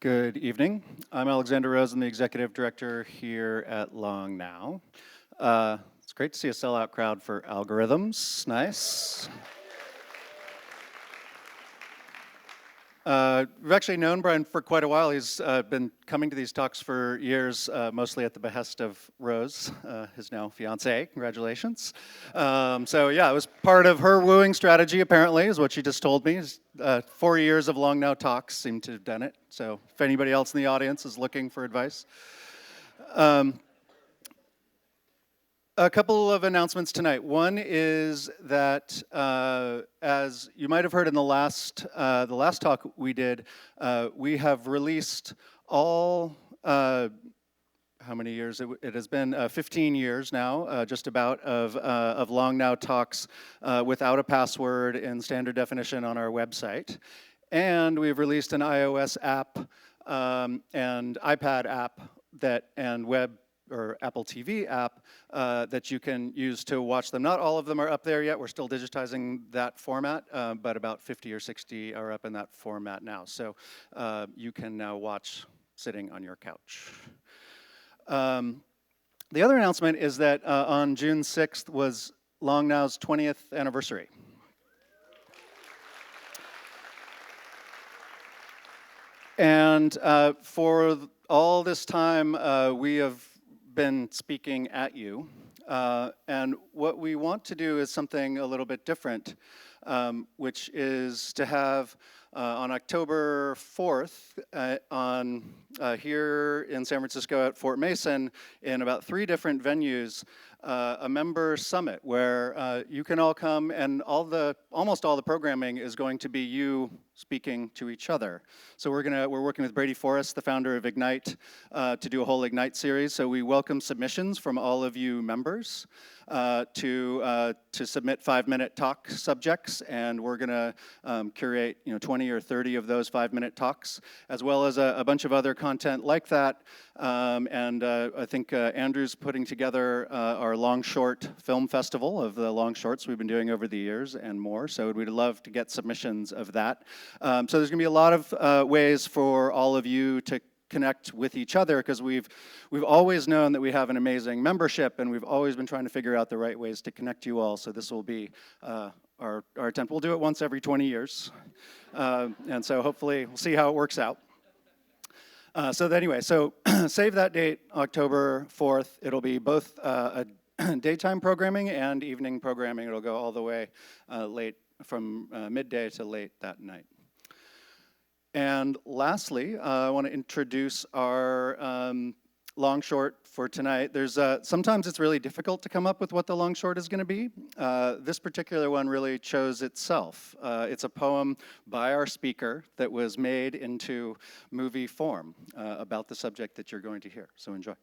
Good evening. I'm Alexander Rose. I'm the executive director here at Long Now. It's great to see a sellout crowd for algorithms. Nice. We've actually known Bryan for quite a while. He's been coming to these talks for years, mostly at the behest of Rose, his now fiancée. Congratulations. So yeah, it was part of her wooing strategy, apparently, is what she just told me. 4 years of Long Now talks seem to have done it. So if anybody else in the audience is looking for advice. A couple of announcements tonight. One is that, as you might have heard in the last talk we did, we have released all, how many years? It has been 15 years now, just about, of Long Now talks without a password in standard definition on our website. And we've released an iOS app and iPad app and web or Apple TV app that you can use to watch them. Not all of them are up there yet. We're still digitizing that format, but about 50 or 60 are up in that format now. So you can now watch sitting on your couch. The other announcement is that on June 6th was Long Now's 20th anniversary. And for all this time, we have been speaking at you, and what we want to do is something a little bit different, which is to have on October 4th here in San Francisco at Fort Mason in about 3 different venues, a member summit where you can all come, and almost all the programming is going to be you speaking to each other. So we're working with Brady Forrest, the founder of Ignite, to do a whole Ignite series. So we welcome submissions from all of you members to submit 5-minute talk subjects, and we're going to curate 20 or 30 of those 5-minute talks, as well as a bunch of other content like that. And I think Andrew's putting together our long short film festival of the long shorts we've been doing over the years and more. So we'd love to get submissions of that. So there's going to be a lot of ways for all of you to connect with each other, because we've always known that we have an amazing membership, and we've always been trying to figure out the right ways to connect you all. So this will be our attempt. We'll do it once every 20 years. And so hopefully we'll see how it works out. So save that date, October 4th. It'll be both a daytime programming and evening programming. It'll go all the way late, from midday to late that night. And lastly, I want to introduce our long short for tonight. There's sometimes it's really difficult to come up with what the long short is going to be. This particular one really chose itself. It's a poem by our speaker that was made into movie form about the subject that you're going to hear. So enjoy.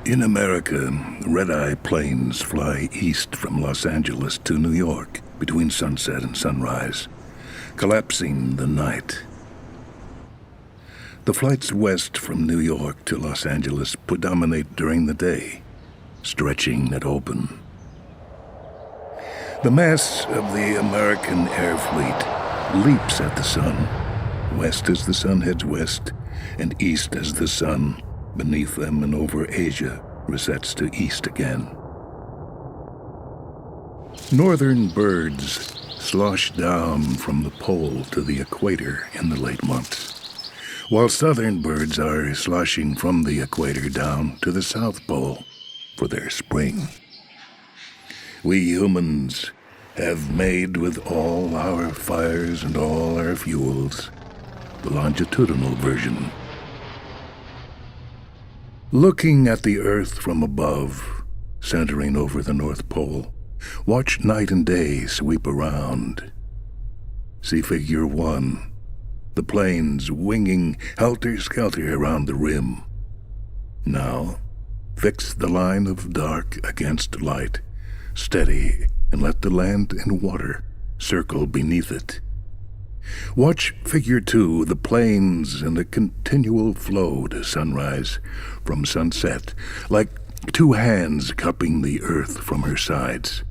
In America, red-eye planes fly east from Los Angeles to New York between sunset and sunrise, collapsing the night. The flights west from New York to Los Angeles predominate during the day, stretching at open. The mass of the American air fleet leaps at the sun, west as the sun heads west, and east as the sun beneath them and over Asia resets to east again. Northern birds slosh down from the pole to the equator in the late months, while southern birds are sloshing from the equator down to the South Pole for their spring. We humans have made with all our fires and all our fuels the longitudinal version. Looking at the Earth from above, centering over the North Pole, watch night and day sweep around. See Figure 1, the planes winging helter-skelter around the rim. Now, fix the line of dark against light, steady, and let the land and water circle beneath it. Watch Figure 2, the planes in a continual flow to sunrise from sunset, like 2 hands cupping the earth from her sides.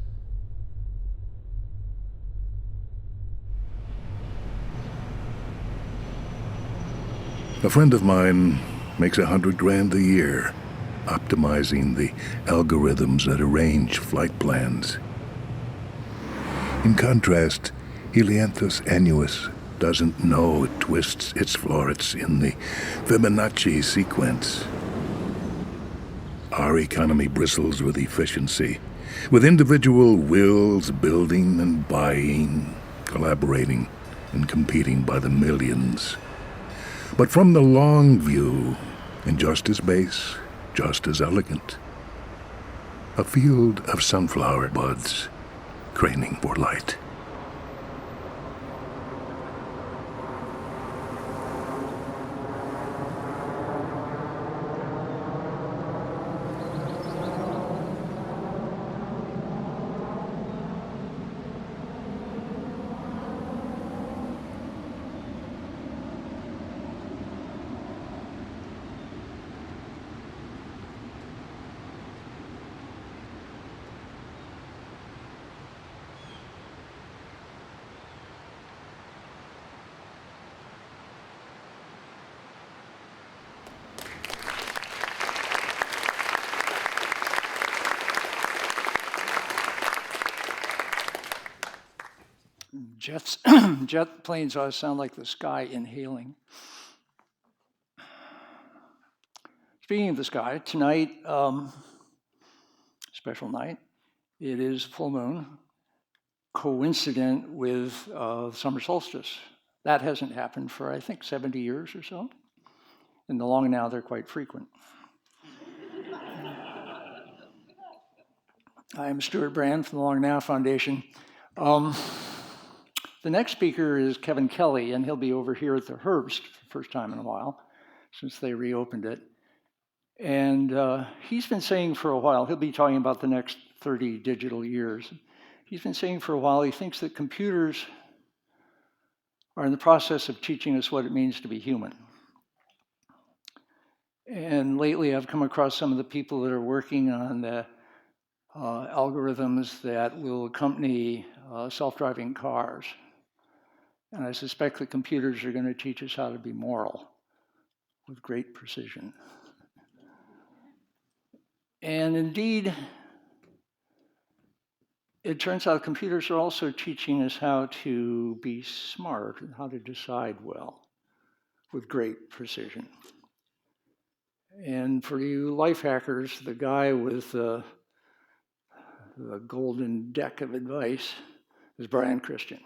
A friend of mine makes $100,000 a year, optimizing the algorithms that arrange flight plans. In contrast, Helianthus annuus doesn't know it twists its florets in the Fibonacci sequence. Our economy bristles with efficiency, with individual wills building and buying, collaborating and competing by the millions. But from the long view, and just as base, just as elegant, a field of sunflower buds craning for light. Jet planes always sound like the sky inhaling. Speaking of the sky, tonight, special night, it is full moon, coincident with summer solstice. That hasn't happened for, I think, 70 years or so. In the long now, they're quite frequent. I am Stuart Bryan from the Long Now Foundation. The next speaker is Kevin Kelly, and he'll be over here at the Herbst for the first time in a while, since they reopened it. And he's been saying for a while, he'll be talking about the next 30 digital years. He's been saying for a while he thinks that computers are in the process of teaching us what it means to be human. And lately I've come across some of the people that are working on the algorithms that will accompany self-driving cars. And I suspect the computers are going to teach us how to be moral with great precision. And indeed, it turns out computers are also teaching us how to be smart and how to decide well with great precision. And for you life hackers, the guy with the golden deck of advice is Bryan Christian.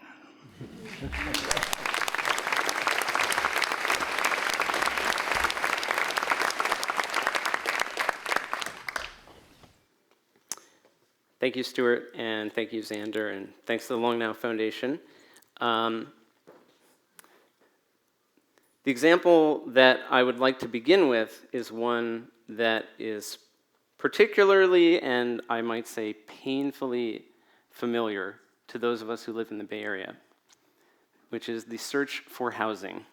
Thank you, Stuart, and thank you, Xander, and thanks to the Long Now Foundation. The example that I would like to begin with is one that is particularly, and I might say painfully, familiar to those of us who live in the Bay Area, which is the search for housing.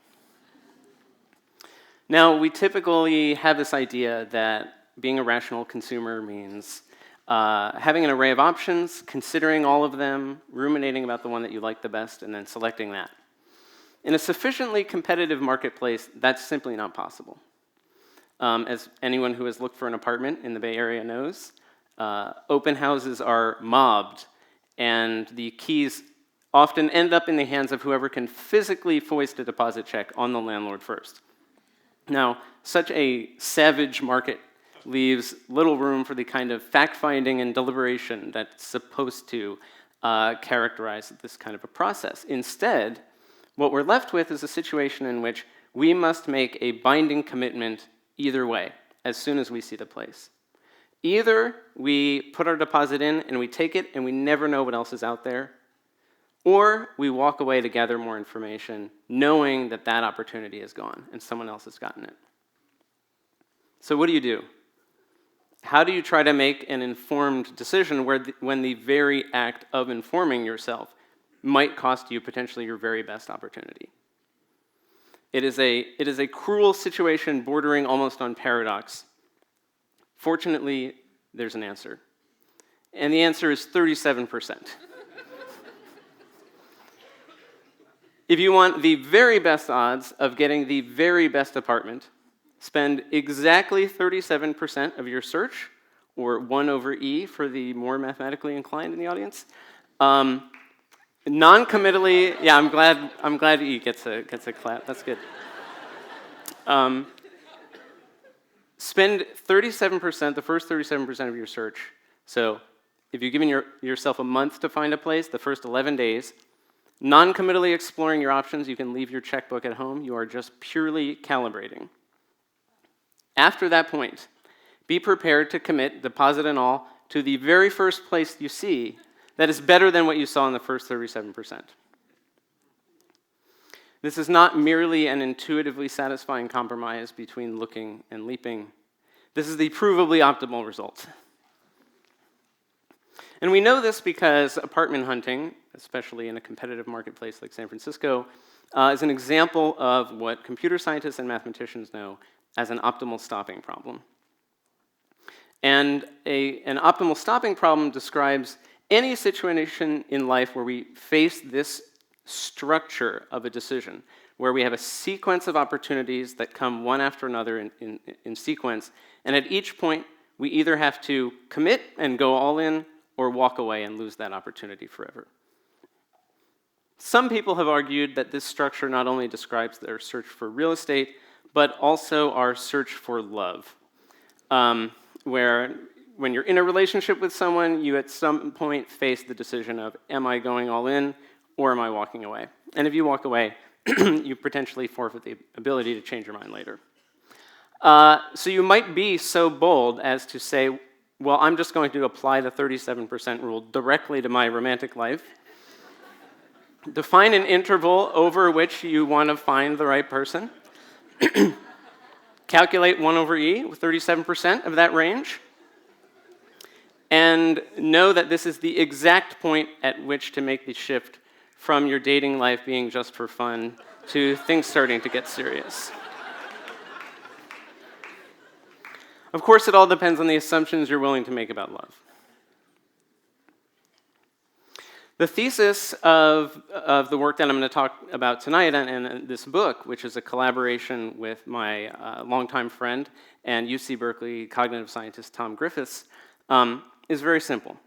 Now, we typically have this idea that being a rational consumer means having an array of options, considering all of them, ruminating about the one that you like the best, and then selecting that. In a sufficiently competitive marketplace, that's simply not possible. As anyone who has looked for an apartment in the Bay Area knows, open houses are mobbed, and the keys often end up in the hands of whoever can physically foist a deposit check on the landlord first. Now, such a savage market leaves little room for the kind of fact-finding and deliberation that's supposed to characterize this kind of a process. Instead, what we're left with is a situation in which we must make a binding commitment either way, as soon as we see the place. Either we put our deposit in and we take it and we never know what else is out there, or we walk away to gather more information, knowing that that opportunity is gone and someone else has gotten it. So what do you do? How do you try to make an informed decision when the very act of informing yourself might cost you potentially your very best opportunity? It is a cruel situation bordering almost on paradox. Fortunately, there's an answer. And the answer is 37%. If you want the very best odds of getting the very best apartment, spend exactly 37% of your search, or 1 over E for the more mathematically inclined in the audience. Non-committally, yeah, I'm glad E gets a clap. That's good. Spend 37%, the first 37% of your search. So if you've given yourself a month to find a place, the first 11 days, non-committally exploring your options, you can leave your checkbook at home. You are just purely calibrating. After that point, be prepared to commit, deposit and all, to the very first place you see that is better than what you saw in the first 37%. This is not merely an intuitively satisfying compromise between looking and leaping. This is the provably optimal result. And we know this because apartment hunting, especially in a competitive marketplace like San Francisco, is an example of what computer scientists and mathematicians know as an optimal stopping problem. And an optimal stopping problem describes any situation in life where we face this structure of a decision, where we have a sequence of opportunities that come one after another in sequence, and at each point, we either have to commit and go all in, or walk away and lose that opportunity forever. Some people have argued that this structure not only describes their search for real estate, but also our search for love, where when you're in a relationship with someone, you at some point face the decision of, am I going all in, or am I walking away? And if you walk away, you potentially forfeit the ability to change your mind later. So you might be so bold as to say, well, I'm just going to apply the 37% rule directly to my romantic life. Define an interval over which you want to find the right person. Calculate 1 over E with 37% of that range. And know that this is the exact point at which to make the shift from your dating life being just for fun to things starting to get serious. Of course, it all depends on the assumptions you're willing to make about love. The thesis of the work that I'm going to talk about tonight and this book, which is a collaboration with my longtime friend and UC Berkeley cognitive scientist Tom Griffiths, is very simple.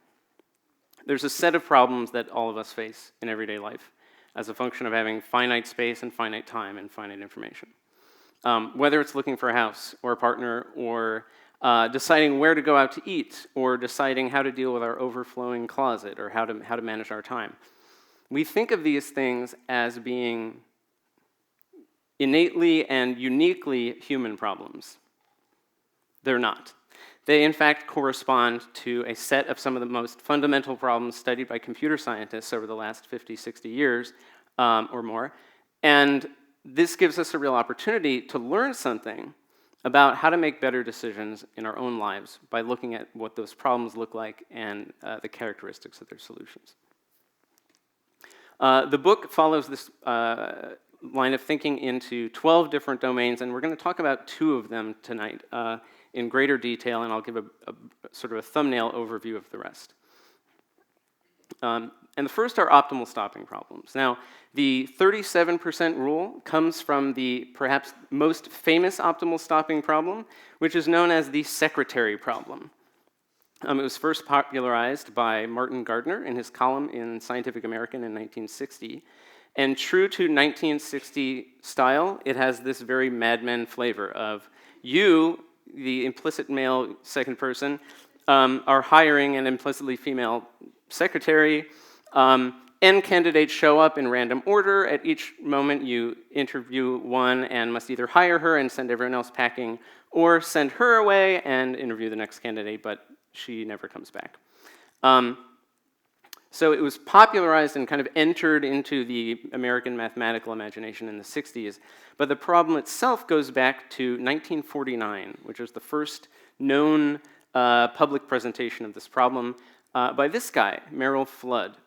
There's a set of problems that all of us face in everyday life as a function of having finite space and finite time and finite information. Whether it's looking for a house or a partner or deciding where to go out to eat or deciding how to deal with our overflowing closet or how to manage our time. We think of these things as being innately and uniquely human problems. They're not. They, in fact, correspond to a set of some of the most fundamental problems studied by computer scientists over the last 50, 60 years or more. And this gives us a real opportunity to learn something about how to make better decisions in our own lives by looking at what those problems look like and the characteristics of their solutions. The book follows this line of thinking into 12 different domains, and we're going to talk about 2 of them tonight in greater detail, and I'll give a sort of a thumbnail overview of the rest. And the first are optimal stopping problems. Now, the 37% rule comes from the perhaps most famous optimal stopping problem, which is known as the secretary problem. It was first popularized by Martin Gardner in his column in Scientific American in 1960. And true to 1960 style, it has this very Mad Men flavor of you, the implicit male second person, are hiring an implicitly female secretary. N candidates show up in random order. At each moment, you interview one and must either hire her and send everyone else packing, or send her away and interview the next candidate, but she never comes back. So it was popularized and kind of entered into the American mathematical imagination in the 60s, but the problem itself goes back to 1949, which was the first known public presentation of this problem by this guy, Merrill Flood.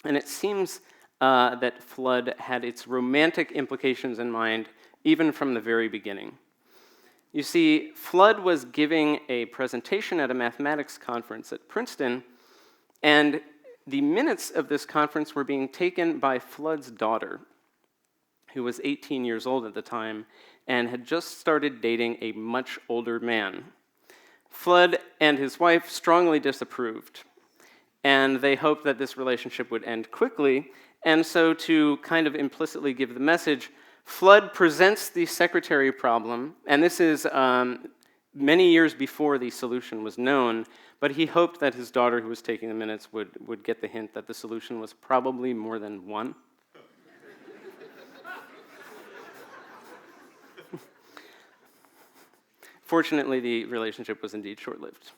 And it seems that Flood had its romantic implications in mind even from the very beginning. You see, Flood was giving a presentation at a mathematics conference at Princeton, and the minutes of this conference were being taken by Flood's daughter, who was 18 years old at the time and had just started dating a much older man. Flood and his wife strongly disapproved, and they hoped that this relationship would end quickly, and so to kind of implicitly give the message, Flood presents the secretary problem, and this is many years before the solution was known, but he hoped that his daughter, who was taking the minutes, would get the hint that the solution was probably more than one. Fortunately, the relationship was indeed short-lived.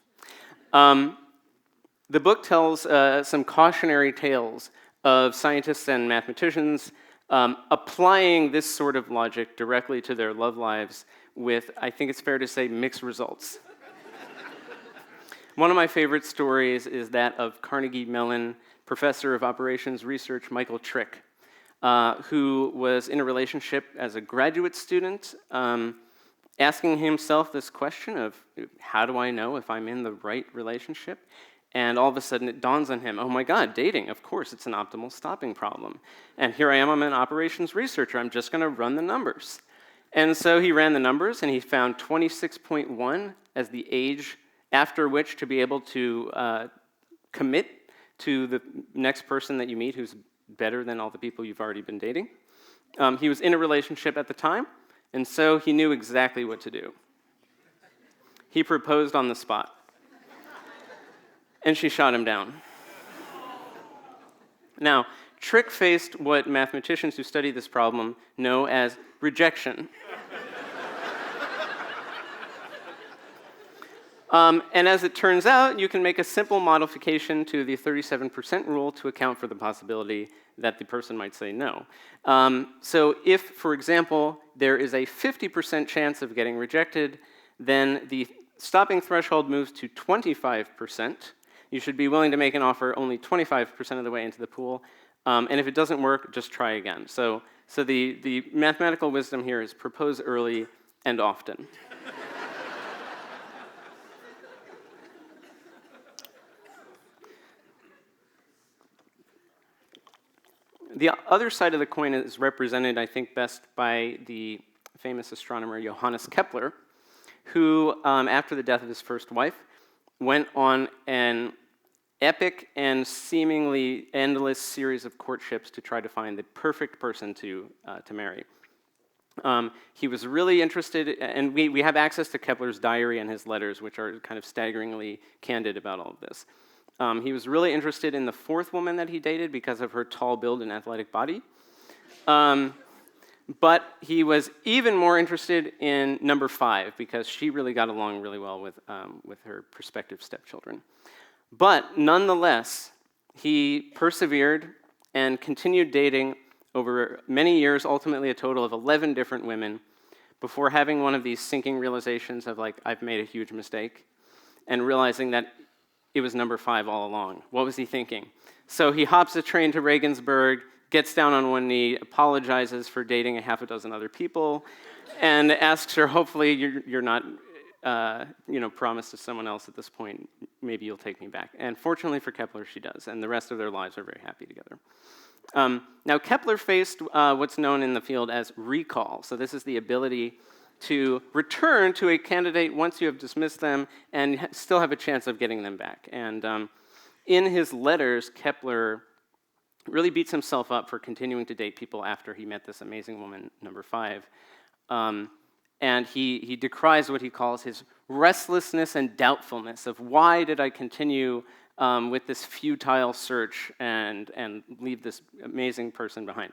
The book tells some cautionary tales of scientists and mathematicians applying this sort of logic directly to their love lives with, I think it's fair to say, mixed results. One of my favorite stories is that of Carnegie Mellon professor of operations research Michael Trick, who was in a relationship as a graduate student, asking himself this question of, how do I know if I'm in the right relationship? And all of a sudden it dawns on him, oh my God, dating, of course, it's an optimal stopping problem. And here I am, I'm an operations researcher, I'm just gonna run the numbers. And so he ran the numbers and he found 26.1 as the age after which to be able to commit to the next person that you meet who's better than all the people you've already been dating. He was in a relationship at the time, and so he knew exactly what to do. He proposed on the spot. And she shot him down. Now, Trick faced what mathematicians who study this problem know as rejection. And as it turns out, you can make a simple modification to the 37% rule to account for the possibility that the person might say no. So if, for example, there is a 50% chance of getting rejected, then the stopping threshold moves to 25%. You should be willing to make an offer only 25% of the way into the pool. And if it doesn't work, just try again. So the mathematical wisdom here is propose early and often. The other side of the coin is represented, I think, best by the famous astronomer Johannes Kepler, who, after the death of his first wife, went on an epic and seemingly endless series of courtships to try to find the perfect person to marry. He was really interested, and we have access to Kepler's diary and his letters, which are kind of staggeringly candid about all of this. He was really interested in the fourth woman that he dated because of her tall build and athletic body. But he was even more interested in number 5 because she really got along really well with her prospective stepchildren. But nonetheless, he persevered and continued dating over many years, ultimately a total of 11 different women, before having one of these sinking realizations of like, I've made a huge mistake, and realizing that it was number 5 all along. What was he thinking? So he hops a train to Regensburg, gets down on one knee, apologizes for dating a half a dozen other people, and asks her, hopefully you're not promised to someone else at this point, maybe you'll take me back. And fortunately for Kepler, she does, and the rest of their lives are very happy together. Now, Kepler faced what's known in the field as recall. So this is the ability to return to a candidate once you have dismissed them and still have a chance of getting them back. And in his letters, Kepler really beats himself up for continuing to date people after he met this amazing woman, number 5. And he decries what he calls his restlessness and doubtfulness of why did I continue with this futile search and leave this amazing person behind.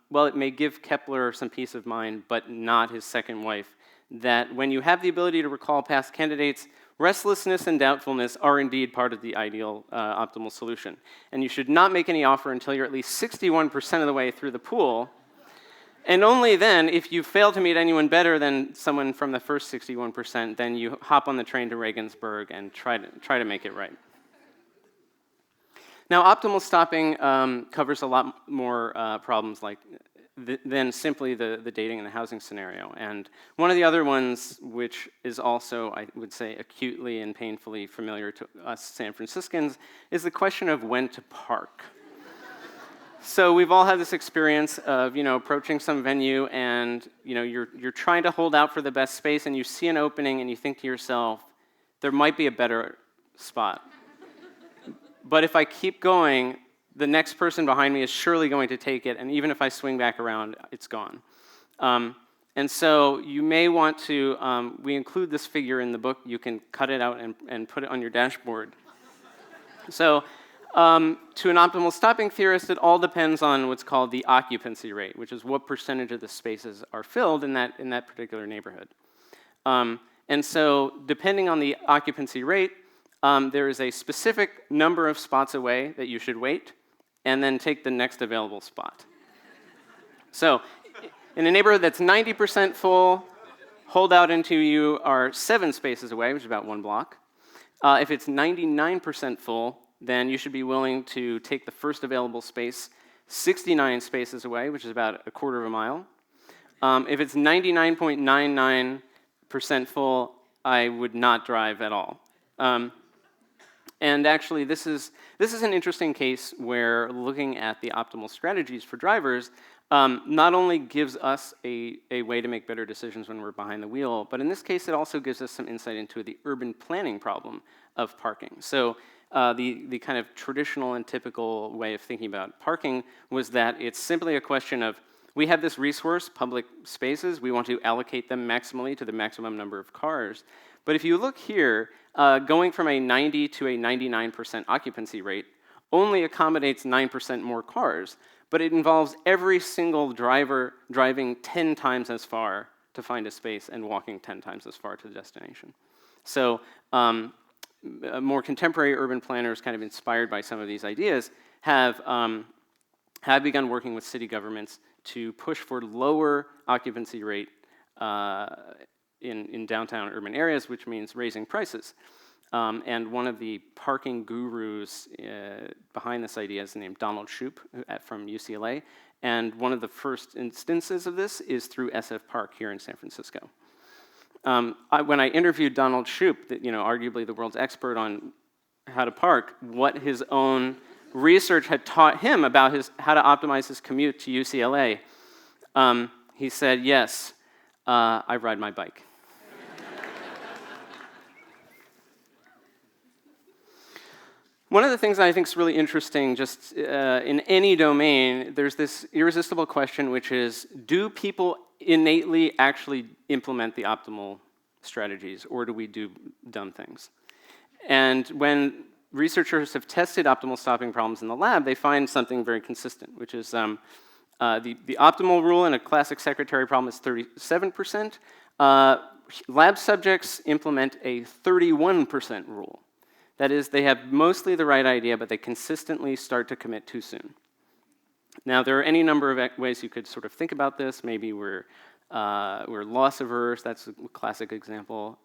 Well, it may give Kepler some peace of mind, but not his second wife, that when you have the ability to recall past candidates, restlessness and doubtfulness are indeed part of the ideal optimal solution. And you should not make any offer until you're at least 61% of the way through the pool. And only then, if you fail to meet anyone better than someone from the first 61%, then you hop on the train to Regensburg and try to make it right. Now, optimal stopping covers a lot more problems like than simply the dating and the housing scenario. And one of the other ones, which is also, I would say, acutely and painfully familiar to us San Franciscans, is the question of when to park. So we've all had this experience of, approaching some venue and, you're trying to hold out for the best space and you see an opening and you think to yourself, there might be a better spot. But if I keep going, the next person behind me is surely going to take it, and even if I swing back around, it's gone. And so you may want to, we include this figure in the book, you can cut it out and put it on your dashboard. So to an optimal stopping theorist, it all depends on what's called the occupancy rate, which is what percentage of the spaces are filled in that particular neighborhood. And so depending on the occupancy rate, there is a specific number of spots away that you should wait, and then take the next available spot. So in a neighborhood that's 90% full, hold out until you are 7 spaces away, which is about 1 block. If it's 99% full, then you should be willing to take the first available space 69 spaces away, which is about 1/4 mile. If it's 99.99% full, I would not drive at all. And actually, this is an interesting case where looking at the optimal strategies for drivers not only gives us a way to make better decisions when we're behind the wheel, but in this case, it also gives us some insight into the urban planning problem of parking. So the kind of traditional and typical way of thinking about parking was that it's simply a question of, we have this resource, public spaces, we want to allocate them maximally to the maximum number of cars. But if you look here, going from a 90 to a 99% occupancy rate only accommodates 9% more cars, but it involves every single driver driving 10 times as far to find a space and walking 10 times as far to the destination. So more contemporary urban planners, kind of inspired by some of these ideas, have begun working with city governments to push for lower occupancy rate in downtown urban areas, which means raising prices. And one of the parking gurus behind this idea is named Donald Shoup from UCLA. And one of the first instances of this is through SF Park here in San Francisco. When I interviewed Donald Shoup, arguably the world's expert on how to park, what his own research had taught him about how to optimize his commute to UCLA, he said, yes, I ride my bike. One of the things that I think is really interesting, just in any domain, there's this irresistible question, which is, do people innately actually implement the optimal strategies, or do we do dumb things? And when researchers have tested optimal stopping problems in the lab, they find something very consistent, which is the optimal rule in a classic secretary problem is 37%. Lab subjects implement a 31% rule. That is, they have mostly the right idea, but they consistently start to commit too soon. Now, there are any number of ways you could sort of think about this. Maybe we're loss averse. That's a classic example.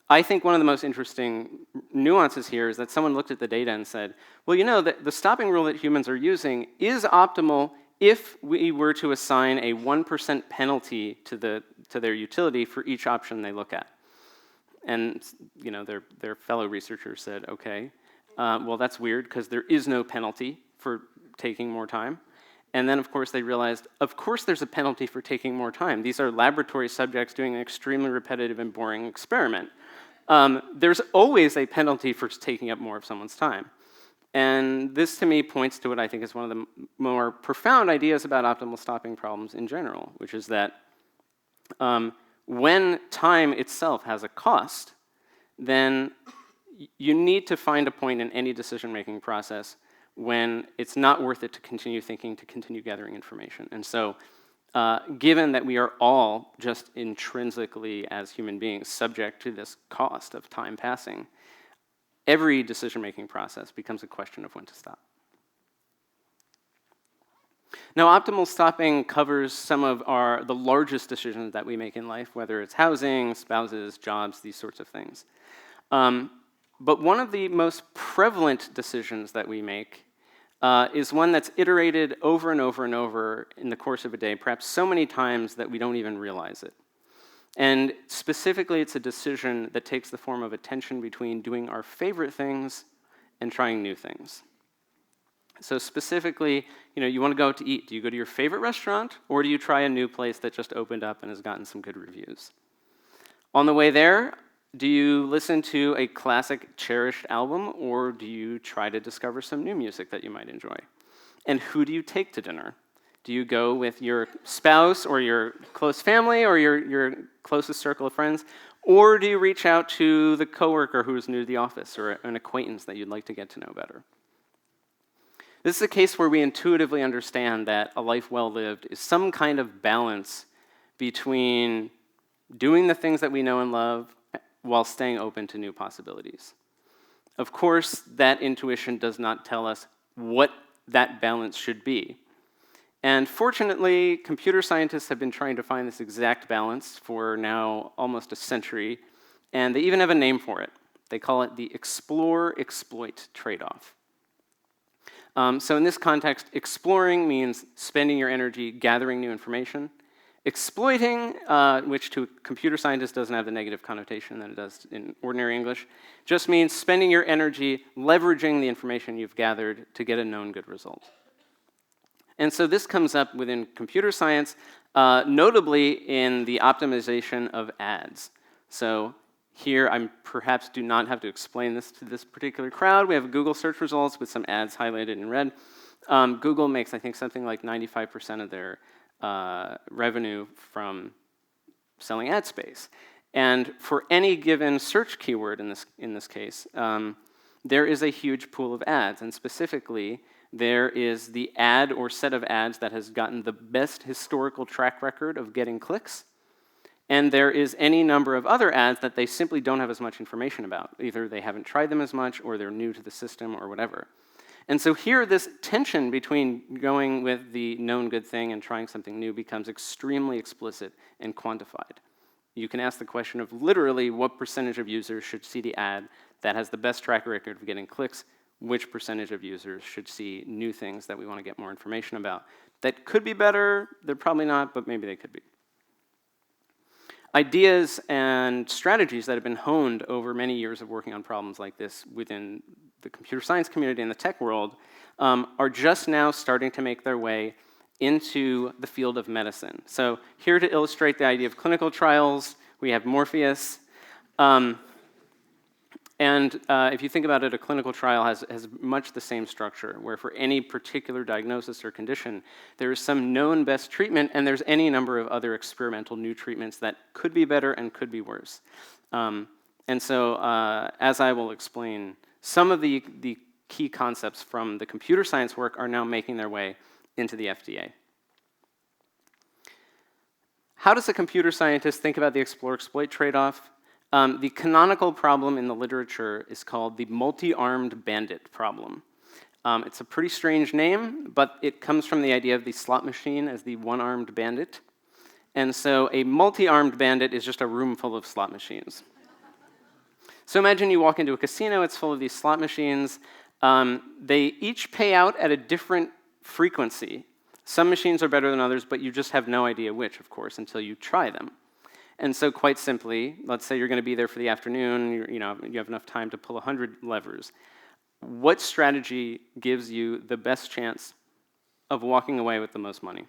I think one of the most interesting nuances here is that someone looked at the data and said, well, the stopping rule that humans are using is optimal if we were to assign a 1% penalty to their utility for each option they look at. And their fellow researchers said, okay, well, that's weird because there is no penalty for taking more time. And then, of course, they realized, of course there's a penalty for taking more time. These are laboratory subjects doing an extremely repetitive and boring experiment. There's always a penalty for taking up more of someone's time. And this, to me, points to what I think is one of the more profound ideas about optimal stopping problems in general, which is that when time itself has a cost, then you need to find a point in any decision-making process when it's not worth it to continue thinking, to continue gathering information. And so given that we are all just intrinsically, as human beings, subject to this cost of time passing, every decision-making process becomes a question of when to stop. Now, optimal stopping covers some of the largest decisions that we make in life, whether it's housing, spouses, jobs, these sorts of things. But one of the most prevalent decisions that we make is one that's iterated over and over and over in the course of a day, perhaps so many times that we don't even realize it. And specifically, it's a decision that takes the form of a tension between doing our favorite things and trying new things. So specifically, you want to go out to eat. Do you go to your favorite restaurant, or do you try a new place that just opened up and has gotten some good reviews? On the way there, do you listen to a classic, cherished album, or do you try to discover some new music that you might enjoy? And who do you take to dinner? Do you go with your spouse or your close family or your closest circle of friends? Or do you reach out to the coworker who's new to the office or an acquaintance that you'd like to get to know better? This is a case where we intuitively understand that a life well lived is some kind of balance between doing the things that we know and love while staying open to new possibilities. Of course, that intuition does not tell us what that balance should be. And fortunately, computer scientists have been trying to find this exact balance for now almost a century, and they even have a name for it. They call it the explore-exploit trade-off. So in this context, exploring means spending your energy gathering new information. Exploiting, which to a computer scientist doesn't have the negative connotation that it does in ordinary English, just means spending your energy leveraging the information you've gathered to get a known good result. And so this comes up within computer science, notably in the optimization of ads. So here, I perhaps do not have to explain this to this particular crowd. We have Google search results with some ads highlighted in red. Google makes, I think, something like 95% of their revenue from selling ad space. And for any given search keyword in this case, there is a huge pool of ads, and specifically, there is the ad or set of ads that has gotten the best historical track record of getting clicks, and there is any number of other ads that they simply don't have as much information about. Either they haven't tried them as much, or they're new to the system, or whatever. And so here, this tension between going with the known good thing and trying something new becomes extremely explicit and quantified. You can ask the question of literally what percentage of users should see the ad that has the best track record of getting clicks, which percentage of users should see new things that we want to get more information about. That could be better, they're probably not, but maybe they could be. Ideas and strategies that have been honed over many years of working on problems like this within the computer science community and the tech world are just now starting to make their way into the field of medicine. So here to illustrate the idea of clinical trials, we have Morpheus. And if you think about it, a clinical trial has much the same structure, where for any particular diagnosis or condition, there is some known best treatment, and there's any number of other experimental new treatments that could be better and could be worse. And so, as I will explain, some of the key concepts from the computer science work are now making their way into the FDA. How does a computer scientist think about the explore-exploit trade-off? The canonical problem in the literature is called the multi-armed bandit problem. It's a pretty strange name, but it comes from the idea of the slot machine as the one-armed bandit. And so a multi-armed bandit is just a room full of slot machines. So imagine you walk into a casino, it's full of these slot machines. They each pay out at a different frequency. Some machines are better than others, but you just have no idea which, of course, until you try them. And so quite simply, let's say you're going to be there for the afternoon, you have enough time to pull 100 levers. What strategy gives you the best chance of walking away with the most money?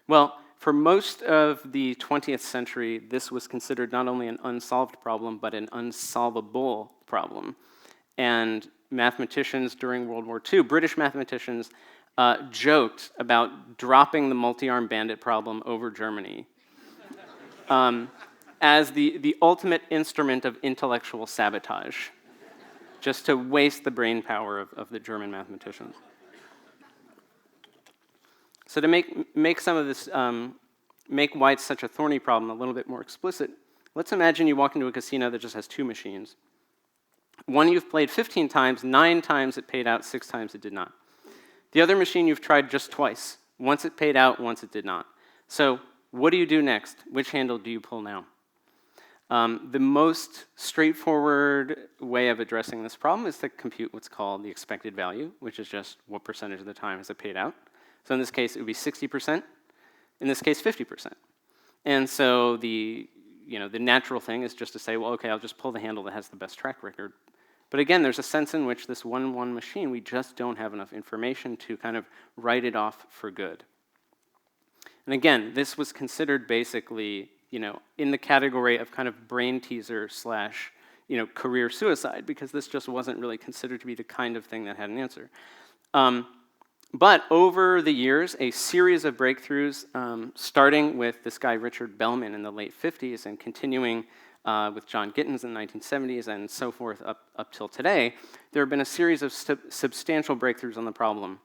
Well, for most of the 20th century, this was considered not only an unsolved problem, but an unsolvable problem. And mathematicians during World War II, British mathematicians, joked about dropping the multi-armed bandit problem over Germany as the ultimate instrument of intellectual sabotage, just to waste the brain power of the German mathematicians. So to make some of this, make why it's such a thorny problem a little bit more explicit, let's imagine you walk into a casino that just has 2 machines. One you've played 15 times, 9 times it paid out, 6 times it did not. The other machine you've tried just twice. Once it paid out, once it did not. So what do you do next? Which handle do you pull now? The most straightforward way of addressing this problem is to compute what's called the expected value, which is just what percentage of the time is it paid out. So in this case, it would be 60%. In this case, 50%. And so the natural thing is just to say, well, okay, I'll just pull the handle that has the best track record. But again, there's a sense in which this 1-1 machine, we just don't have enough information to kind of write it off for good. And again, this was considered basically, in the category of kind of brain teaser slash, career suicide, because this just wasn't really considered to be the kind of thing that had an answer. But over the years, a series of breakthroughs, starting with this guy Richard Bellman in the late 50s and continuing with John Gittins in the 1970s and so forth up till today, there have been a series of substantial breakthroughs on the problem.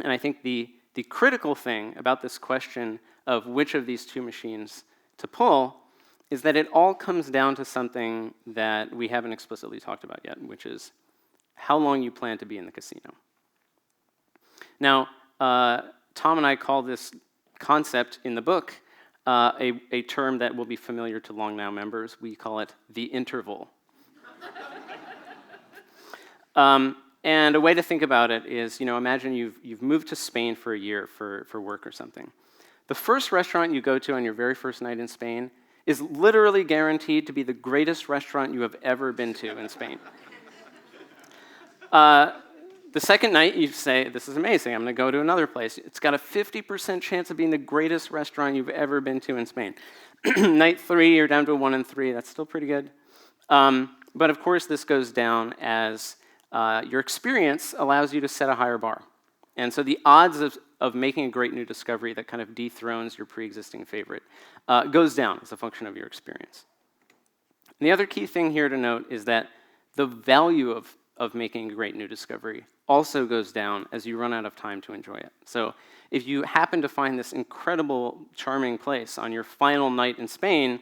And I think the critical thing about this question of which of these two machines to pull is that it all comes down to something that we haven't explicitly talked about yet, which is how long you plan to be in the casino. Now, Tom and I call this concept in the book a term that will be familiar to Long Now members. We call it the interval. And a way to think about it is, imagine you've moved to Spain for a year for work or something. The first restaurant you go to on your very first night in Spain is literally guaranteed to be the greatest restaurant you have ever been to in Spain. The second night, you say, this is amazing, I'm going to go to another place. It's got a 50% chance of being the greatest restaurant you've ever been to in Spain. Night 3, you're down to a 1 in 3. That's still pretty good. But of course, this goes down as your experience allows you to set a higher bar. And so the odds of making a great new discovery that kind of dethrones your pre-existing favorite goes down as a function of your experience. And the other key thing here to note is that the value of making a great new discovery also goes down as you run out of time to enjoy it. So if you happen to find this incredible, charming place on your final night in Spain,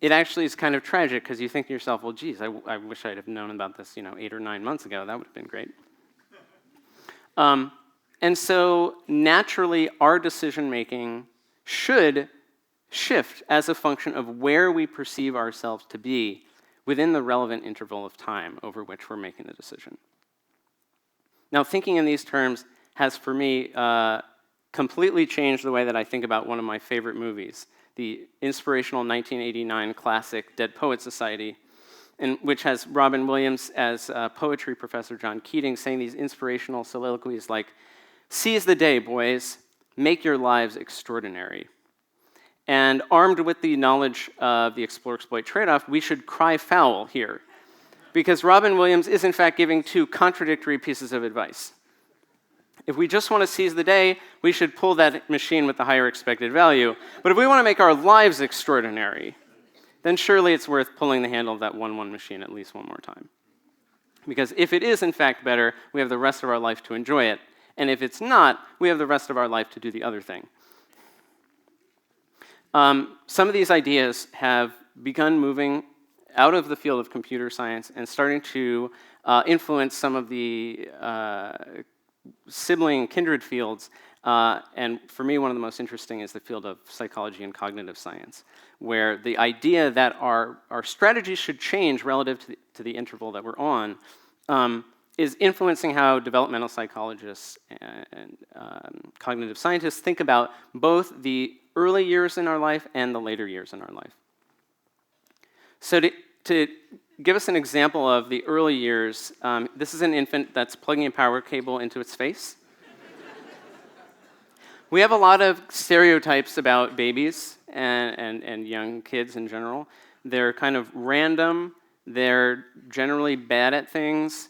it actually is kind of tragic because you think to yourself, well, geez, I wish I'd have known about this 8 or 9 months ago. That would have been great. And so naturally, our decision-making should shift as a function of where we perceive ourselves to be within the relevant interval of time over which we're making the decision. Now, thinking in these terms has, for me, completely changed the way that I think about one of my favorite movies, the inspirational 1989 classic Dead Poets Society, which has Robin Williams as poetry professor John Keating saying these inspirational soliloquies like, "Seize the day, boys, make your lives extraordinary." And armed with the knowledge of the explore-exploit trade-off, we should cry foul here, because Robin Williams is in fact giving two contradictory pieces of advice. If we just want to seize the day, we should pull that machine with the higher expected value. But if we want to make our lives extraordinary, then surely it's worth pulling the handle of that 1-1 machine at least one more time. Because if it is in fact better, we have the rest of our life to enjoy it. And if it's not, we have the rest of our life to do the other thing. Some of these ideas have begun moving out of the field of computer science and starting to influence some of the sibling kindred fields. And for me, one of the most interesting is the field of psychology and cognitive science, where the idea that our strategies should change relative to the interval that we're on is influencing how developmental psychologists and cognitive scientists think about both the early years in our life and the later years in our life. So to give us an example of the early years, this is an infant that's plugging a power cable into its face. We have a lot of stereotypes about babies and young kids in general. They're kind of random. They're generally bad at things.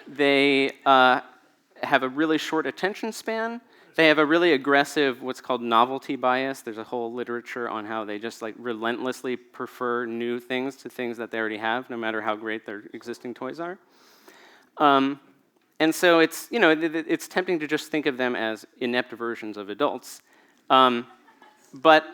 They have a really short attention span. They have a really aggressive, what's called novelty bias. There's a whole literature on how they just relentlessly prefer new things to things that they already have, no matter how great their existing toys are. And so it's tempting to just think of them as inept versions of adults. But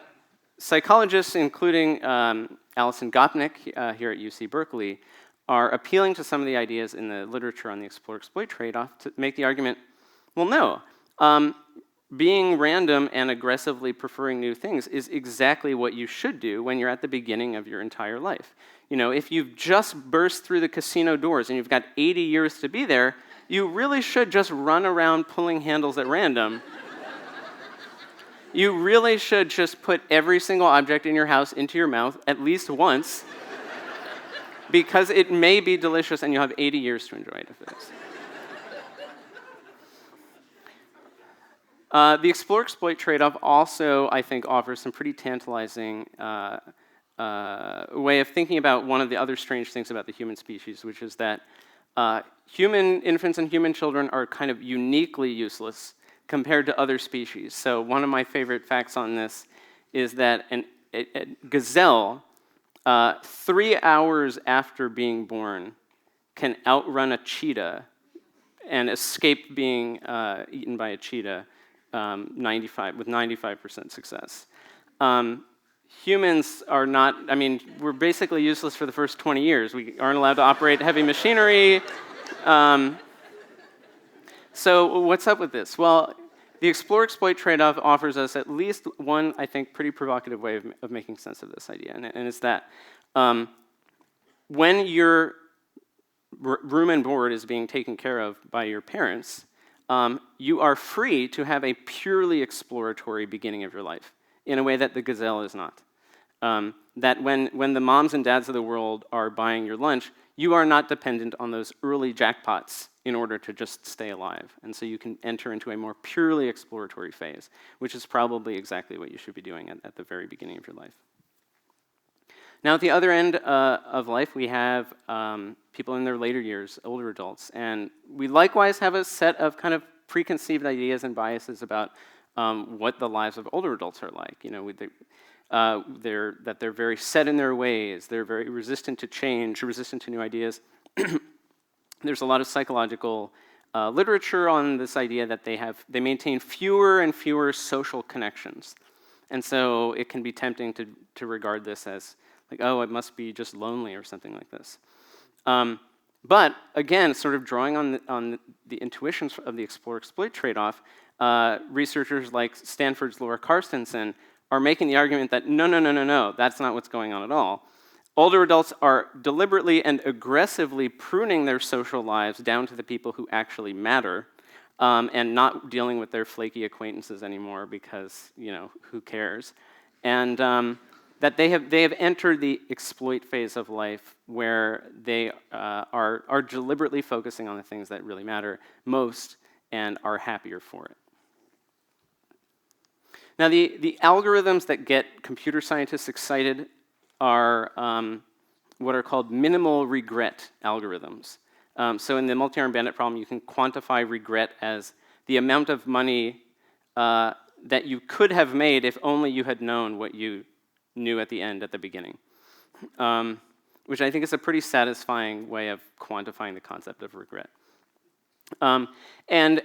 psychologists, including Alison Gopnik here at UC Berkeley, are appealing to some of the ideas in the literature on the explore-exploit trade-off to make the argument, well, no. being random and aggressively preferring new things is exactly what you should do when you're at the beginning of your entire life. You know, if you've just burst through the casino doors and you've got 80 years to be there, you really should just run around pulling handles at random. You really should just put every single object in your house into your mouth at least once, because it may be delicious and you'll have 80 years to enjoy it if it is. The explore-exploit trade-off also, I think, offers some pretty tantalizing way of thinking about one of the other strange things about the human species, which is that human infants and human children are kind of uniquely useless compared to other species. So one of my favorite facts on this is that a gazelle, 3 hours after being born, can outrun a cheetah and escape being eaten by a cheetah with 95% success. Humans are not, I mean, we're basically useless for the first 20 years. We aren't allowed to operate heavy machinery. So what's up with this? Well, the explore-exploit trade-off offers us at least one, I think, pretty provocative way of making sense of this idea, and it's that when your room and board is being taken care of by your parents, you are free to have a purely exploratory beginning of your life in a way that the gazelle is not. That when the moms and dads of the world are buying your lunch, you are not dependent on those early jackpots in order to just stay alive. And so you can enter into a more purely exploratory phase, which is probably exactly what you should be doing at the very beginning of your life. Now, at the other end of life, we have people in their later years, older adults. And we likewise have a set of kind of preconceived ideas and biases about what the lives of older adults are like. You know, they're very set in their ways. They're very resistant to change, resistant to new ideas. There's a lot of psychological literature on this idea that they maintain fewer and fewer social connections. And so it can be tempting to regard this as like, oh, it must be just lonely or something like this. But again, sort of drawing on the intuitions of the explore-exploit trade-off, researchers like Stanford's Laura Carstensen are making the argument that no, that's not what's going on at all. Older adults are deliberately and aggressively pruning their social lives down to the people who actually matter, and not dealing with their flaky acquaintances anymore because, you know, who cares? And that they have entered the exploit phase of life where they are deliberately focusing on the things that really matter most and are happier for it. Now, the algorithms that get computer scientists excited are what are called minimal regret algorithms. So in the multi-arm bandit problem, you can quantify regret as the amount of money that you could have made if only you had known what you knew at the end, at the beginning, which I think is a pretty satisfying way of quantifying the concept of regret. And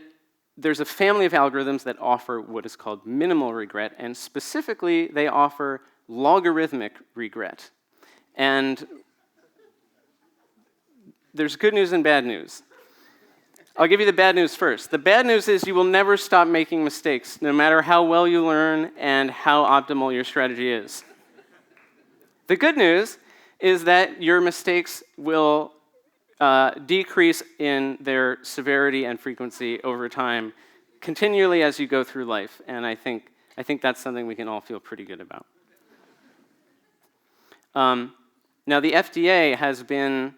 there's a family of algorithms that offer what is called minimal regret, and specifically, they offer logarithmic regret. And there's good news and bad news. I'll give you the bad news first. The bad news is you will never stop making mistakes, no matter how well you learn and how optimal your strategy is. The good news is that your mistakes will decrease in their severity and frequency over time, continually as you go through life. And I think that's something we can all feel pretty good about. Now, the FDA has been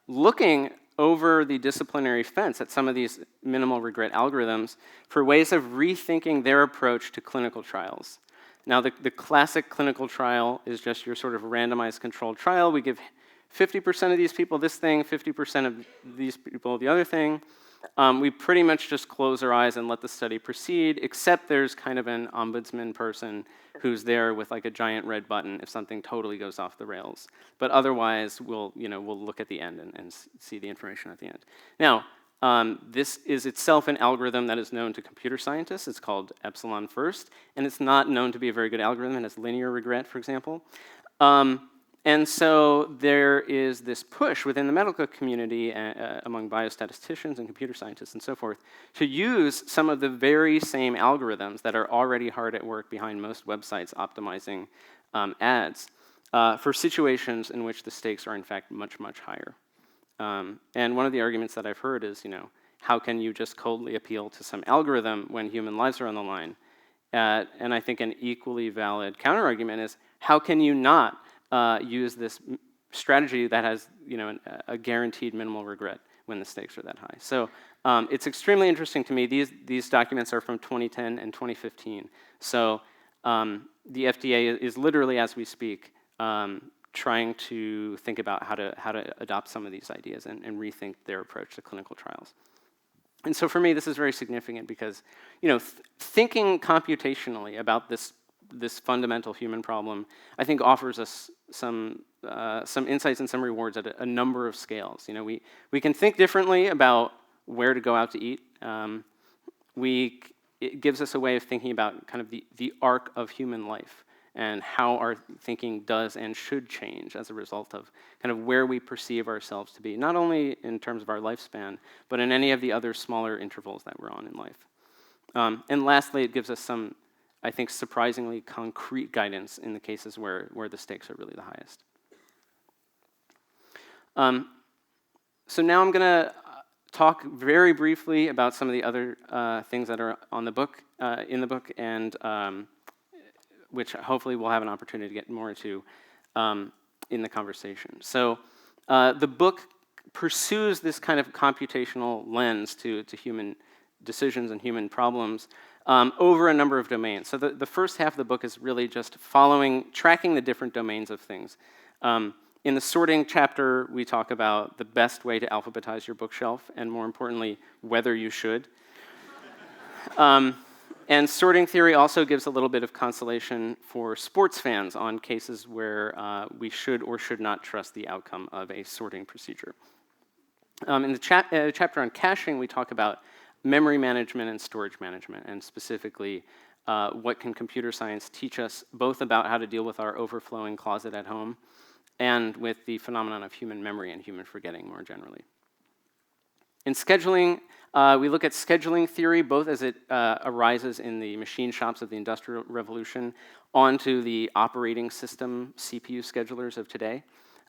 looking over the disciplinary fence at some of these minimal regret algorithms for ways of rethinking their approach to clinical trials. Now, the classic clinical trial is just your sort of randomized controlled trial. We give 50% of these people this thing, 50% of these people the other thing. We pretty much just close our eyes and let the study proceed, except there's kind of an ombudsman person who's there with like a giant red button if something totally goes off the rails. But otherwise, we'll look at the end and see the information at the end. Now, this is itself an algorithm that is known to computer scientists. It's called epsilon first, and it's not known to be a very good algorithm. It has linear regret, for example. And so there is this push within the medical community, among biostatisticians and computer scientists and so forth, to use some of the very same algorithms that are already hard at work behind most websites optimizing ads for situations in which the stakes are in fact much, much higher. And one of the arguments that I've heard is, how can you just coldly appeal to some algorithm when human lives are on the line? And I think an equally valid counterargument is, how can you not use this strategy that has a guaranteed minimal regret when the stakes are that high? So it's extremely interesting to me. These documents are from 2010 and 2015. So the FDA is literally, as we speak, trying to think about how to adopt some of these ideas and rethink their approach to clinical trials. And so for me, this is very significant because, thinking computationally about this fundamental human problem, I think offers us some insights and some rewards at a number of scales. We can think differently about where to go out to eat. It gives us a way of thinking about kind of the arc of human life and how our thinking does and should change as a result of kind of where we perceive ourselves to be, not only in terms of our lifespan, but in any of the other smaller intervals that we're on in life. And lastly, it gives us some, I think, surprisingly concrete guidance in the cases where the stakes are really the highest. So now I'm going to talk very briefly about some of the other things that are on the book, in the book, and which hopefully we'll have an opportunity to get more into in the conversation. So the book pursues this kind of computational lens to human decisions and human problems over a number of domains. So the first half of the book is really just tracking the different domains of things. In the sorting chapter, we talk about the best way to alphabetize your bookshelf, and more importantly, whether you should. And sorting theory also gives a little bit of consolation for sports fans on cases where we should or should not trust the outcome of a sorting procedure. In the chapter on caching, we talk about memory management and storage management, and specifically, what can computer science teach us both about how to deal with our overflowing closet at home and with the phenomenon of human memory and human forgetting more generally. In scheduling, we look at scheduling theory, both as it arises in the machine shops of the Industrial Revolution onto the operating system CPU schedulers of today.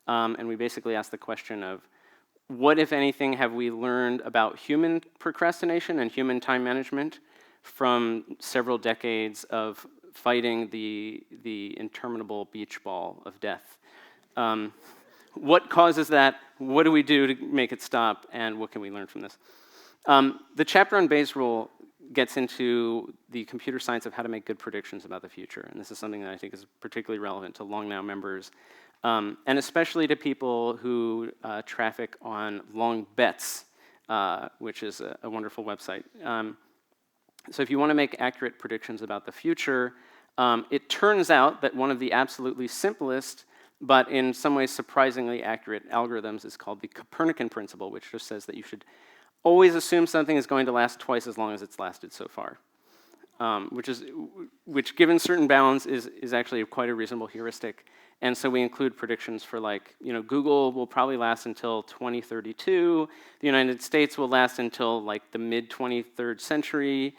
And we basically ask the question of, what, if anything, have we learned about human procrastination and human time management from several decades of fighting the interminable beach ball of death? What causes that? What do we do to make it stop? And what can we learn from this? The chapter on Bayes' rule gets into the computer science of how to make good predictions about the future. And this is something that I think is particularly relevant to Long Now members, and especially to people who traffic on Long Bets, which is a wonderful website. So if you want to make accurate predictions about the future, it turns out that one of the absolutely simplest but in some ways surprisingly accurate algorithms is called the Copernican principle, which just says that you should always assume something is going to last twice as long as it's lasted so far, which given certain bounds is actually quite a reasonable heuristic. And so we include predictions for Google will probably last until 2032, the United States will last until the mid-23rd century,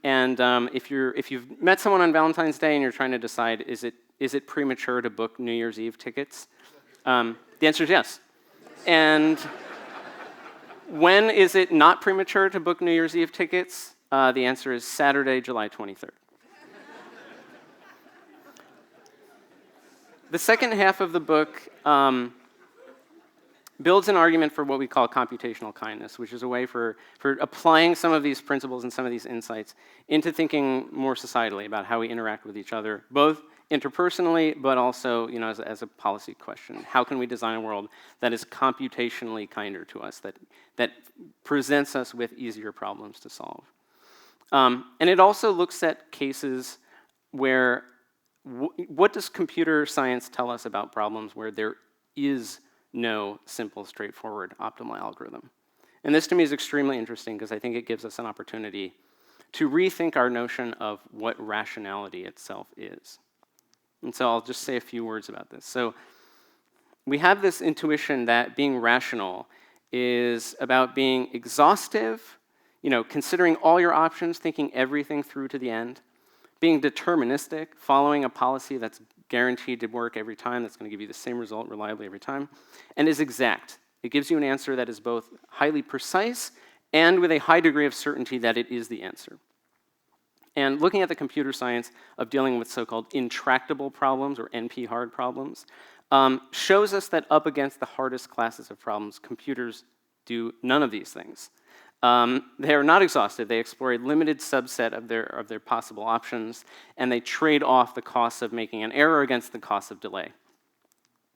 and if you've met someone on Valentine's Day and you're trying to decide, is it premature to book New Year's Eve tickets? The answer is yes. And when is it not premature to book New Year's Eve tickets? The answer is Saturday, July 23rd. The second half of the book builds an argument for what we call computational kindness, which is a way for applying some of these principles and some of these insights into thinking more societally about how we interact with each other, both interpersonally, but also as a policy question. How can we design a world that is computationally kinder to us, that presents us with easier problems to solve? And it also looks at cases where what does computer science tell us about problems where there is no simple, straightforward, optimal algorithm? And this to me is extremely interesting because I think it gives us an opportunity to rethink our notion of what rationality itself is. And so I'll just say a few words about this. So we have this intuition that being rational is about being exhaustive, considering all your options, thinking everything through to the end, being deterministic, following a policy that's guaranteed to work every time, that's going to give you the same result reliably every time, and is exact. It gives you an answer that is both highly precise and with a high degree of certainty that it is the answer. And looking at the computer science of dealing with so-called intractable problems, or NP-hard problems, shows us that up against the hardest classes of problems, computers do none of these things. They are not exhaustive. They explore a limited subset of their possible options, and they trade off the costs of making an error against the costs of delay.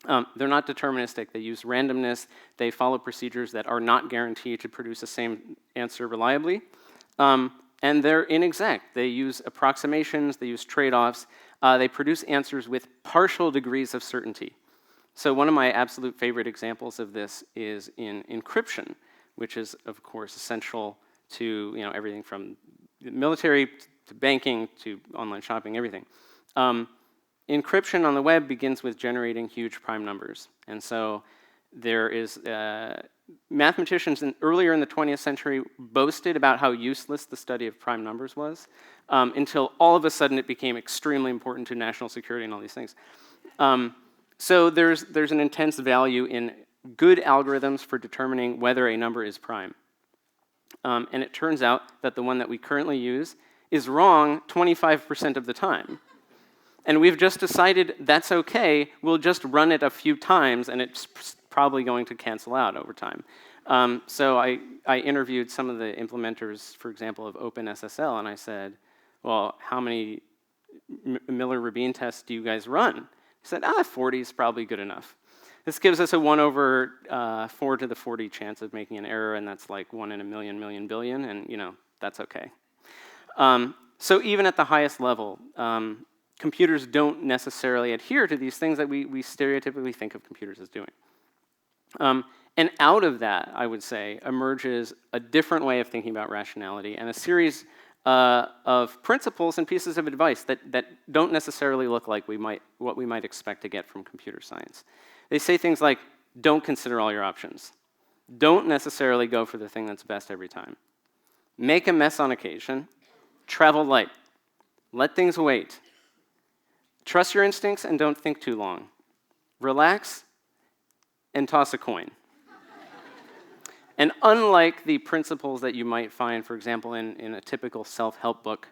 They're not deterministic. They use randomness. They follow procedures that are not guaranteed to produce the same answer reliably. And they're inexact. They use approximations. They use trade-offs. They produce answers with partial degrees of certainty. So one of my absolute favorite examples of this is in encryption, which is, of course, essential to everything from the military to banking to online shopping, everything. Encryption on the web begins with generating huge prime numbers. And so there is mathematicians earlier in the 20th century boasted about how useless the study of prime numbers was, until all of a sudden it became extremely important to national security and all these things. So there's an intense value in good algorithms for determining whether a number is prime. And it turns out that the one that we currently use is wrong 25% of the time. And we've just decided that's okay, we'll just run it a few times and it's probably going to cancel out over time. So I interviewed some of the implementers, for example, of OpenSSL, and I said, well, how many Miller-Rabin tests do you guys run? He said, 40 is probably good enough. This gives us a 1 over 4 to the 40 chance of making an error, and that's like 1 in a million billion, and that's okay. So even at the highest level, computers don't necessarily adhere to these things that we stereotypically think of computers as doing. And out of that, I would say, emerges a different way of thinking about rationality and a series of principles and pieces of advice that don't necessarily look like what we might expect to get from computer science. They say things like, don't consider all your options. Don't necessarily go for the thing that's best every time. Make a mess on occasion. Travel light. Let things wait. Trust your instincts and don't think too long. Relax and toss a coin. And unlike the principles that you might find, for example, in a typical self-help book,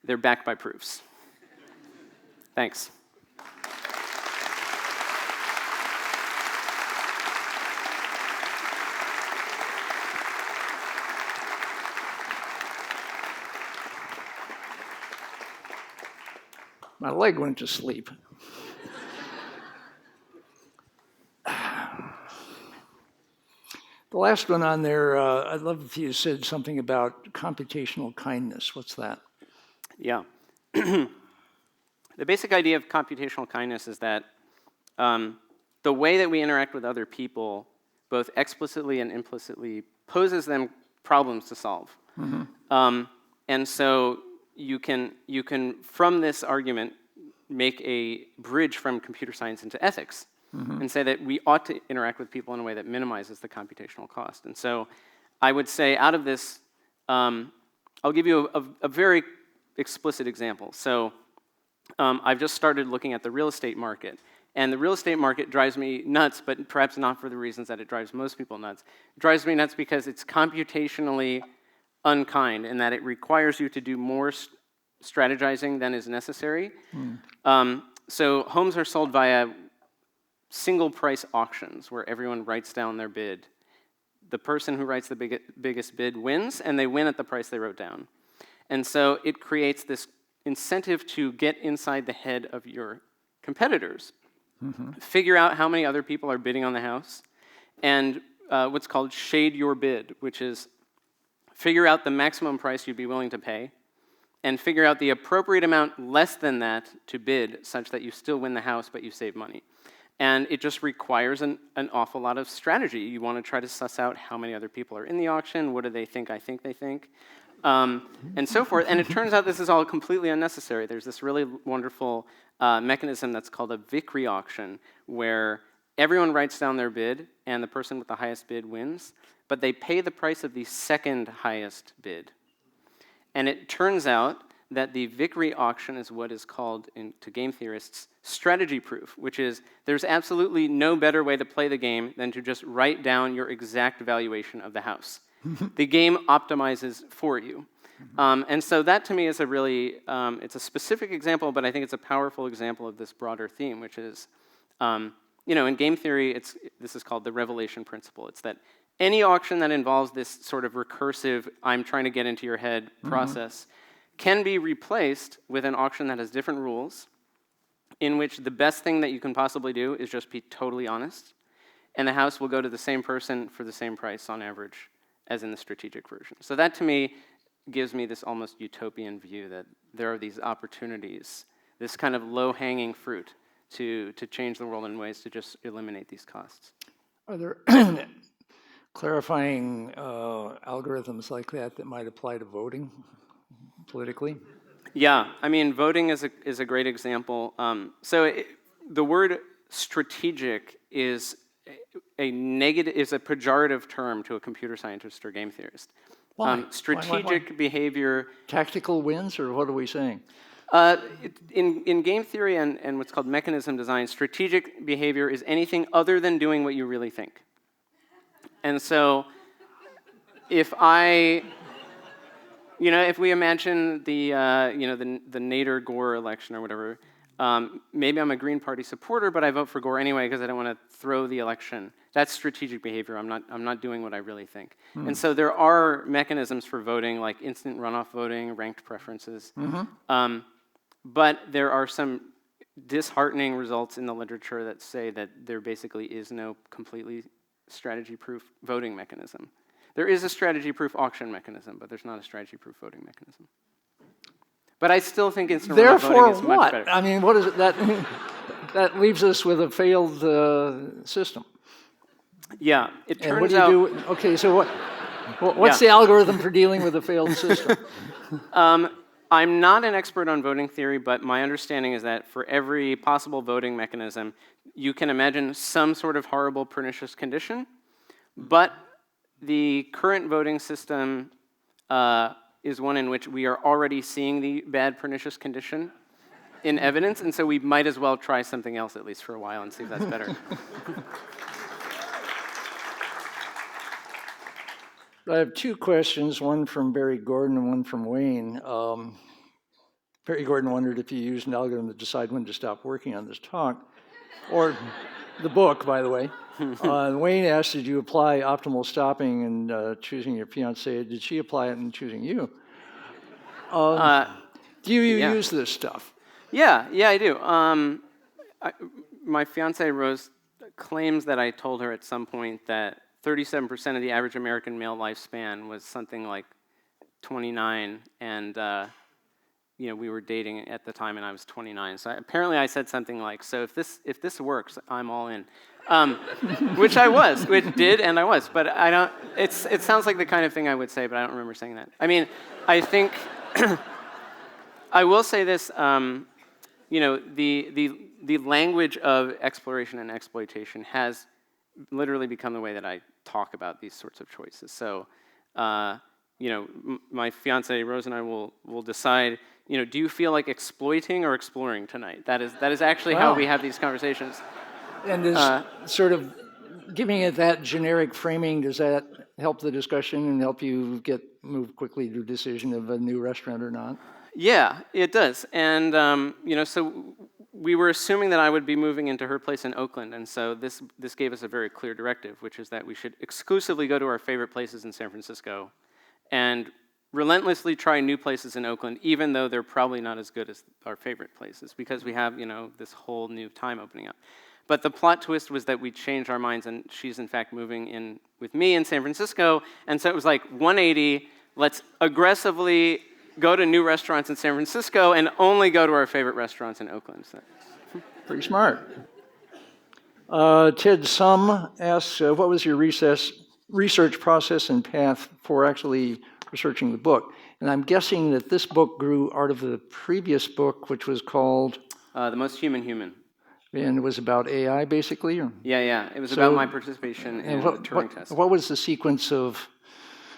they're backed by proofs. Thanks. My leg went to sleep. The last one on there, I'd love if you said something about computational kindness. What's that? Yeah. The basic idea of computational kindness is that the way that we interact with other people, both explicitly and implicitly, poses them problems to solve. Mm-hmm. And so you can, from this argument, make a bridge from computer science into ethics. Mm-hmm. And say that we ought to interact with people in a way that minimizes the computational cost. And so I would say out of this, I'll give you a very explicit example. So I've just started looking at the real estate market. And the real estate market drives me nuts, but perhaps not for the reasons that it drives most people nuts. It drives me nuts because it's computationally unkind in that it requires you to do more strategizing than is necessary. Mm. So homes are sold via single price auctions where everyone writes down their bid. The person who writes the biggest bid wins, and they win at the price they wrote down. And so it creates this incentive to get inside the head of your competitors, mm-hmm. Figure out how many other people are bidding on the house, and what's called shade your bid, which is figure out the maximum price you'd be willing to pay, and figure out the appropriate amount less than that to bid such that you still win the house but you save money. And it just requires an awful lot of strategy. You want to try to suss out how many other people are in the auction, what do they think I think they think, and so forth. And it turns out this is all completely unnecessary. There's this really wonderful mechanism that's called a victory auction, where everyone writes down their bid, and the person with the highest bid wins, but they pay the price of the second highest bid. And it turns out that the victory auction is what is called, to game theorists, strategy proof, which is there's absolutely no better way to play the game than to just write down your exact valuation of the house. The game optimizes for you. And so that to me is a really, it's a specific example, but I think it's a powerful example of this broader theme, which is, in game theory, this is called the revelation principle. It's that any auction that involves this sort of recursive, I'm trying to get into your head process, can be replaced with an auction that has different rules, in which the best thing that you can possibly do is just be totally honest, and the house will go to the same person for the same price on average as in the strategic version. So that to me gives me this almost utopian view that there are these opportunities, this kind of low-hanging fruit to change the world in ways to just eliminate these costs. Are there clarifying algorithms like that might apply to voting politically? Yeah, I mean, voting is a great example. The word strategic is a pejorative term to a computer scientist or game theorist. Why? Strategic behavior. Tactical wins, or what are we saying? In game theory and what's called mechanism design, strategic behavior is anything other than doing what you really think. And so, if we imagine the Nader-Gore election or whatever, maybe I'm a Green Party supporter, but I vote for Gore anyway because I don't want to throw the election. That's strategic behavior. I'm not doing what I really think. And so there are mechanisms for voting, like instant runoff voting, ranked preferences. But there are some disheartening results in the literature that say that there basically is no completely strategy-proof voting mechanism. There is a strategy-proof auction mechanism, but there's not a strategy-proof voting mechanism. But I still think instant runoff voting is much better. I mean, what is it that that leaves us with a failed system? Yeah, it And what turns do you out. do? Okay, so what's the algorithm for dealing with a failed system? I'm not an expert on voting theory, but my understanding is that for every possible voting mechanism, you can imagine some sort of horrible, pernicious condition, but the current voting system is one in which we are already seeing the bad, pernicious condition in evidence, and so we might as well try something else at least for a while and see if that's better. I have two questions, one from Barry Gordon and one from Wayne. Barry Gordon wondered if you used an algorithm to decide when to stop working on this talk, or the book, by the way. Wayne asked, did you apply optimal stopping in choosing your fiancée? Did she apply it in choosing you? Do you use this stuff? Yeah, I do. My fiancée Rose claims that I told her at some point that 37% of the average American male lifespan was something like 29, and we were dating at the time, and I was 29. So apparently, I said something like, "So if this works, I'm all in," which I was, which did, and I was. But I don't. It sounds like the kind of thing I would say, but I don't remember saying that. I mean, I think I will say this. The language of exploration and exploitation has literally become the way that I talk about these sorts of choices. So, my fiancée Rose and I will decide. Do you feel like exploiting or exploring tonight? That is actually how we have these conversations. And is sort of giving it that generic framing, does that help the discussion and help you move quickly to a decision of a new restaurant or not? Yeah, it does. And so we were assuming that I would be moving into her place in Oakland, and so this gave us a very clear directive, which is that we should exclusively go to our favorite places in San Francisco and relentlessly try new places in Oakland, even though they're probably not as good as our favorite places, because we have, this whole new time opening up. But the plot twist was that we changed our minds, and she's in fact moving in with me in San Francisco, and so it was like 180, let's aggressively go to new restaurants in San Francisco and only go to our favorite restaurants in Oakland. So. Pretty smart. Ted Sum asks, what was your research process and path for actually researching the book? And I'm guessing that this book grew out of the previous book, which was called? The Most Human Human. And it was about AI, basically? Or? Yeah. It was So- about my participation in And the Turing test. what was the sequence of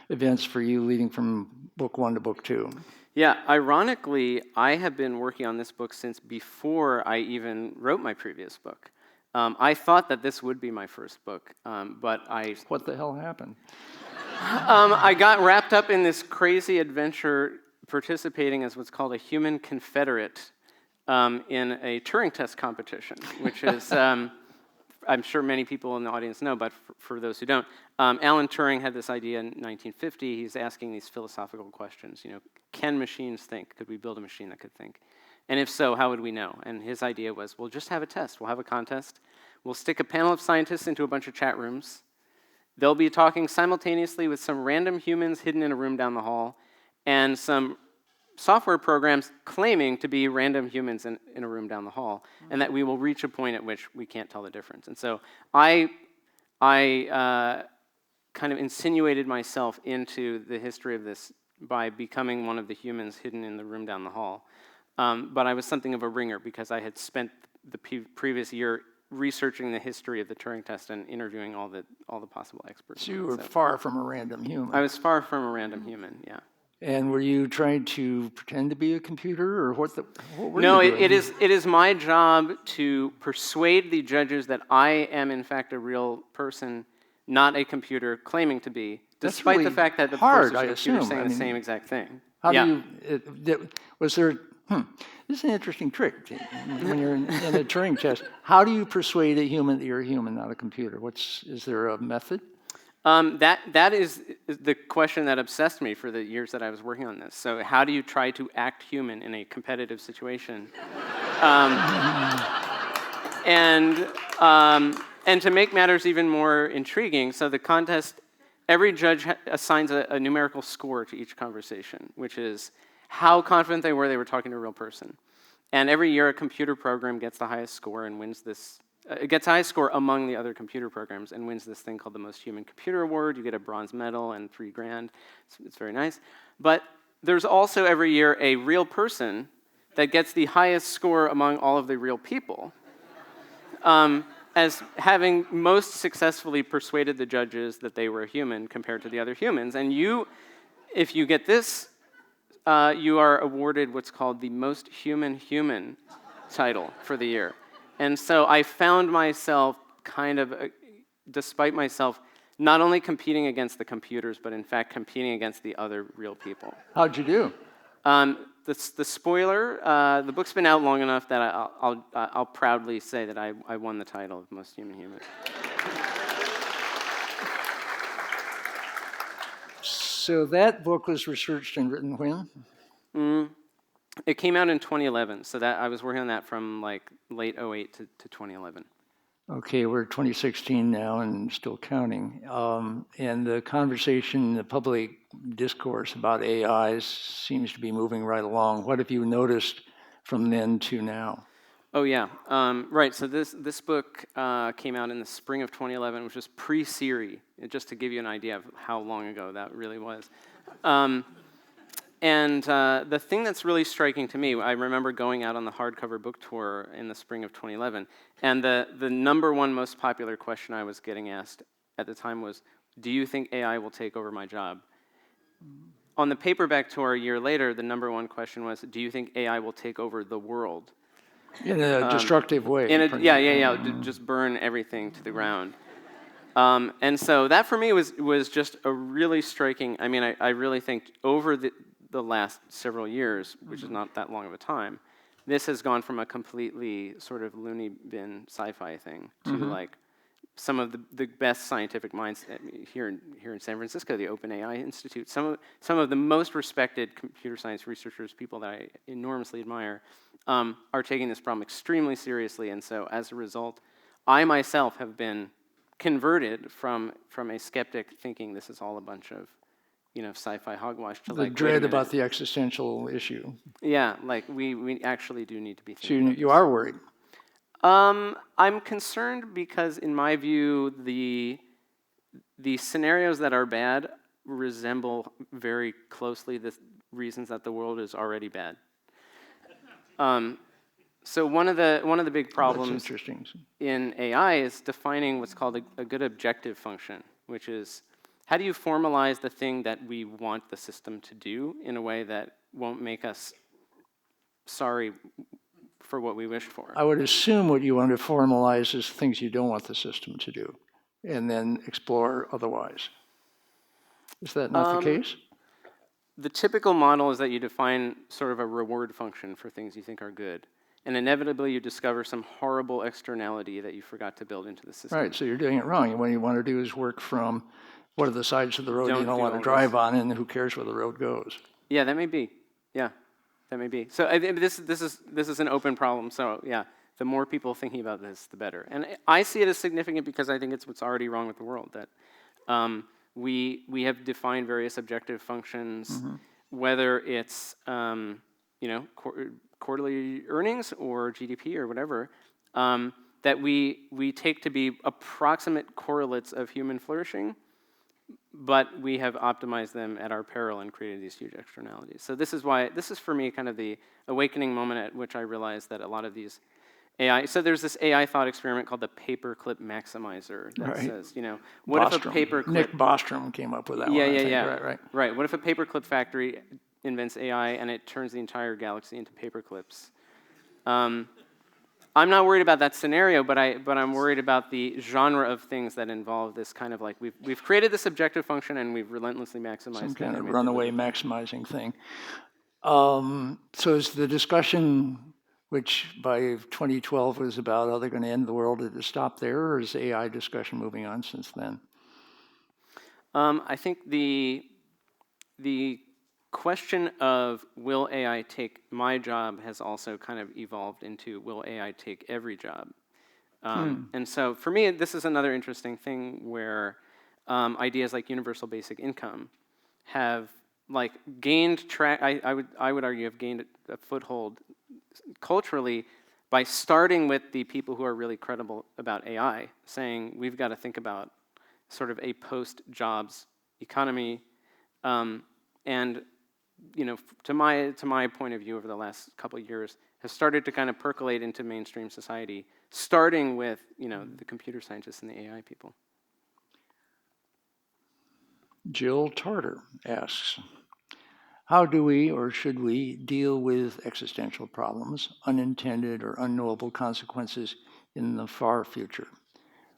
events for you leading from book 1 to book 2? Yeah, ironically, I have been working on this book since before I even wrote my previous book. I thought that this would be my first book, but What the hell happened? I got wrapped up in this crazy adventure participating as what's called a human confederate in a Turing test competition, which is, I'm sure many people in the audience know, but for those who don't, Alan Turing had this idea in 1950. He's asking these philosophical questions, can machines think? Could we build a machine that could think? And if so, how would we know? And his idea was, we'll just have a test. We'll have a contest. We'll stick a panel of scientists into a bunch of chat rooms. They'll be talking simultaneously with some random humans hidden in a room down the hall and some software programs claiming to be random humans in a room down the hall, and that we will reach a point at which we can't tell the difference. And so I kind of insinuated myself into the history of this by becoming one of the humans hidden in the room down the hall. But I was something of a ringer because I had spent the previous year researching the history of the Turing test and interviewing all the possible experts. So you were far from a random human. I was far from a random human, yeah. And were you trying to pretend to be a computer, or what were No, you doing? it is my job to persuade the judges that I am in fact a real person, not a computer claiming to be, That's despite really the fact that the hard, person I is a computer assume. saying I the mean, same exact thing. How Yeah. do you, was there, this is an interesting trick when you're in a Turing test. How do you persuade a human that you're a human, not a computer? Is there a method? That is the question that obsessed me for the years that I was working on this. So how do you try to act human in a competitive situation? And to make matters even more intriguing, so the contest, every judge assigns a numerical score to each conversation, which is how confident they were talking to a real person. And every year a computer program gets the highest score and wins this. It gets the highest score among the other computer programs and wins this thing called the Most Human Computer Award. You get a bronze medal and $3,000. It's very nice. But there's also every year a real person that gets the highest score among all of the real people, as having most successfully persuaded the judges that they were a human compared to the other humans. And if you get this, you are awarded what's called the Most Human title for the year. And so I found myself kind of, despite myself, not only competing against the computers, but in fact competing against the other real people. How'd you do? The spoiler, the book's been out long enough that I'll proudly say that I won the title of Most Human. So that book was researched and written when? It came out in 2011, so that I was working on that from like late 2008 to 2011. Okay, we're 2016 now and still counting. And the conversation, the public discourse about AIs seems to be moving right along. What have you noticed from then to now? Oh yeah, right. So this book came out in the spring of 2011, which was pre-Siri, just to give you an idea of how long ago that really was. And the thing that's really striking to me, I remember going out on the hardcover book tour in the spring of 2011, and the number one most popular question I was getting asked at the time was, do you think AI will take over my job? On the paperback tour a year later, the number one question was, do you think AI will take over the world? In a destructive way. Just burn everything to the ground. And so that for me was just a really striking, I really think over the last several years, which is not that long of a time, this has gone from a completely sort of loony bin sci-fi thing to like some of the best scientific minds here in San Francisco, the OpenAI Institute, some of the most respected computer science researchers, people that I enormously admire, are taking this problem extremely seriously. And so as a result, I myself have been converted from a skeptic thinking this is all a bunch of sci-fi hogwash to the like dread about the existential issue. Yeah, like we actually do need to be So thinking. you are worried. I'm concerned because, in my view, the scenarios that are bad resemble very closely the reasons that the world is already bad. So one of the big That's problems interesting. in AI is defining what's called a good objective function, which is how do you formalize the thing that we want the system to do in a way that won't make us sorry for what we wished for. I would assume what you want to formalize is things you don't want the system to do, and then explore otherwise. Is that not the case? The typical model is that you define sort of a reward function for things you think are good. And inevitably, you discover some horrible externality that you forgot to build into the system. Right, so you're doing it wrong. And what you want to do is work from what are the sides of the road you Don't don't do want to all drive this. on, and who cares where the road goes. Yeah, that may be. Yeah, that may be. So this is an open problem. So yeah, the more people thinking about this, the better. And I see it as significant because I think it's what's already wrong with the world, that we have defined various objective functions, whether it's quarterly earnings or GDP or whatever, that we take to be approximate correlates of human flourishing, but we have optimized them at our peril and created these huge externalities. So this is for me kind of the awakening moment at which I realized that a lot of these AI, so there's this AI thought experiment called the paperclip maximizer that says, what if a paperclip... Nick Bostrom came up with that one, I think. Right. What if a paperclip factory invents AI and it turns the entire galaxy into paperclips? I'm not worried about that scenario, but I'm worried about the genre of things that involve this kind of like, we've created this objective function and we've relentlessly maximized Some it. kind of runaway maximizing thing. So is the discussion, which by 2012 was about how they're going to end the world, did it stop there, or is AI discussion moving on since then? I think the question of will AI take my job has also kind of evolved into will AI take every job? And so for me, this is another interesting thing where ideas like universal basic income have like gained track. I would argue have gained a foothold culturally by starting with the people who are really credible about AI, saying we've got to think about sort of a post-jobs economy, and to my point of view over the last couple of years, has started to kind of percolate into mainstream society, starting with the computer scientists and the AI people. Jill Tarter asks, how do we or should we deal with existential problems, unintended or unknowable consequences in the far future?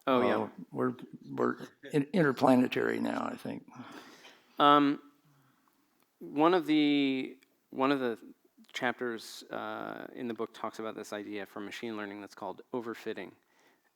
Oh yeah, we're interplanetary now, I think. One of the chapters in the book talks about this idea from machine learning that's called overfitting.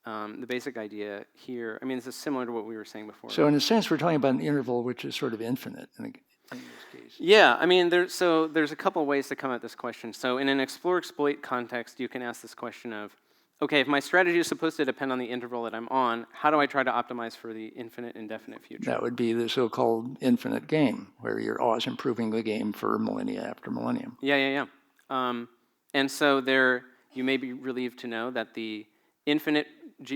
The basic idea here, this is similar to what we were saying before. So in a sense, we're talking about an interval which is sort of infinite in this case. Yeah, there's a couple ways to come at this question. So in an explore-exploit context, you can ask this question of, okay, if my strategy is supposed to depend on the interval that I'm on, how do I try to optimize for the infinite, indefinite future? That would be the so-called infinite game, where you're always improving the game for millennia after millennium. Yeah. And so there, you may be relieved to know that the infinite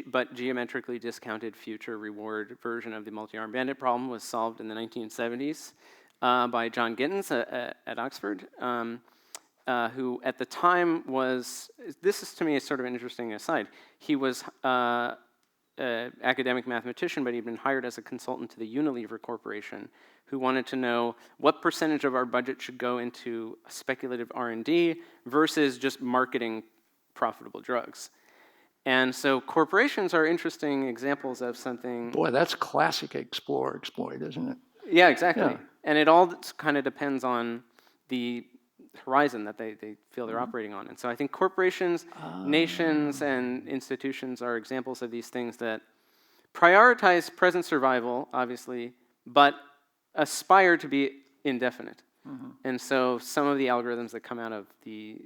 but geometrically discounted future reward version of the multi-arm bandit problem was solved in the 1970s by John Gittins at Oxford. Who at the time was, this is to me a sort of an interesting aside, he was an academic mathematician, but he'd been hired as a consultant to the Unilever Corporation, who wanted to know what percentage of our budget should go into speculative R&D versus just marketing profitable drugs. And so corporations are interesting examples of something. Boy, that's classic explore-exploit, isn't it? Yeah, exactly. Yeah. And it all kind of depends on the horizon that they feel they're operating on. And so I think corporations, nations, and institutions are examples of these things that prioritize present survival, obviously, but aspire to be indefinite. And so some of the algorithms that come out of the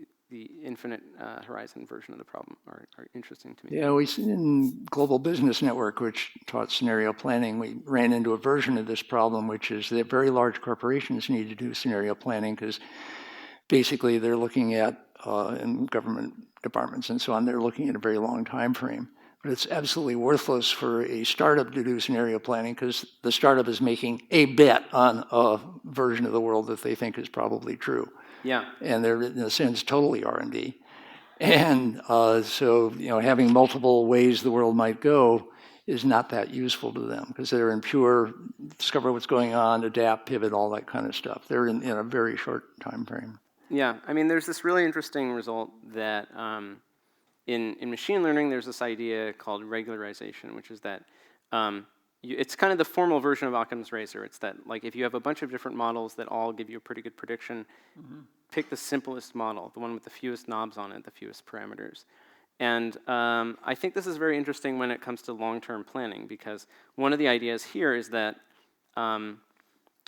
infinite horizon version of the problem are interesting to me. Yeah, we in Global Business Network, which taught scenario planning, we ran into a version of this problem, which is that very large corporations need to do scenario planning because basically they're looking at, in government departments and so on, they're looking at a very long time frame. But it's absolutely worthless for a startup to do scenario planning because the startup is making a bet on a version of the world that they think is probably true. Yeah. And they're, in a sense, totally R&D. And so, having multiple ways the world might go is not that useful to them because they're in pure discover what's going on, adapt, pivot, all that kind of stuff. They're in a very short time frame. Yeah, I mean, there's this really interesting result that in machine learning, there's this idea called regularization, which is that it's kind of the formal version of Occam's razor. It's that, like, if you have a bunch of different models that all give you a pretty good prediction, pick the simplest model, the one with the fewest knobs on it, the fewest parameters. And I think this is very interesting when it comes to long-term planning, because one of the ideas here is that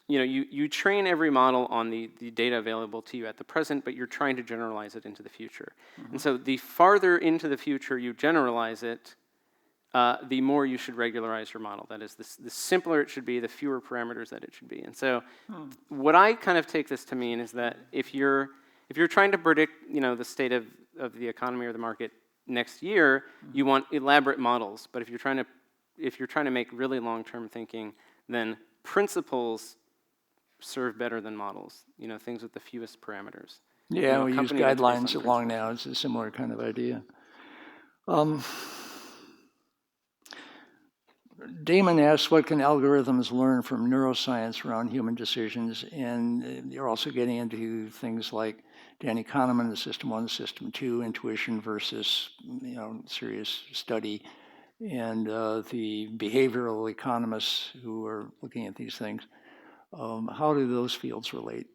you train every model on the data available to you at the present, but you're trying to generalize it into the future. And so the farther into the future you generalize it, the more you should regularize your model. That is, the simpler it should be, the fewer parameters that it should be. And so what I kind of take this to mean is that if you're trying to predict the state of the economy or the market next year, you want elaborate models. But if you're trying to make really long-term thinking, then principles serve better than models. Things with the fewest parameters. Yeah, we use company that's based on guidelines along now. It's a similar kind of idea. Damon asks, what can algorithms learn from neuroscience around human decisions? And you're also getting into things like Danny Kahneman, the System 1, System 2, intuition versus serious study, and the behavioral economists who are looking at these things. How do those fields relate?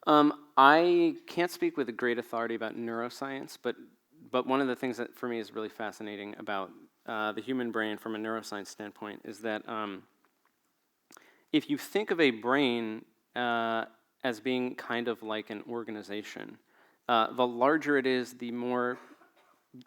I can't speak with a great authority about neuroscience, but one of the things that for me is really fascinating about the human brain from a neuroscience standpoint is that if you think of a brain as being kind of like an organization, the larger it is, the more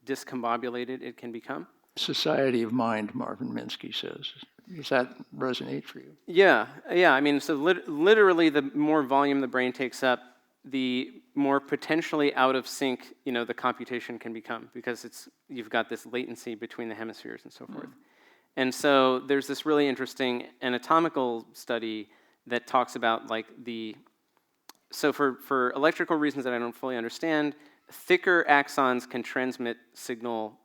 discombobulated it can become. Society of mind, Marvin Minsky says. Does that resonate for you? Yeah. I mean, so literally, the more volume the brain takes up, the more potentially out of sync, the computation can become, because you've got this latency between the hemispheres and so forth. And so there's this really interesting anatomical study that talks about so for electrical reasons that I don't fully understand, thicker axons can transmit signal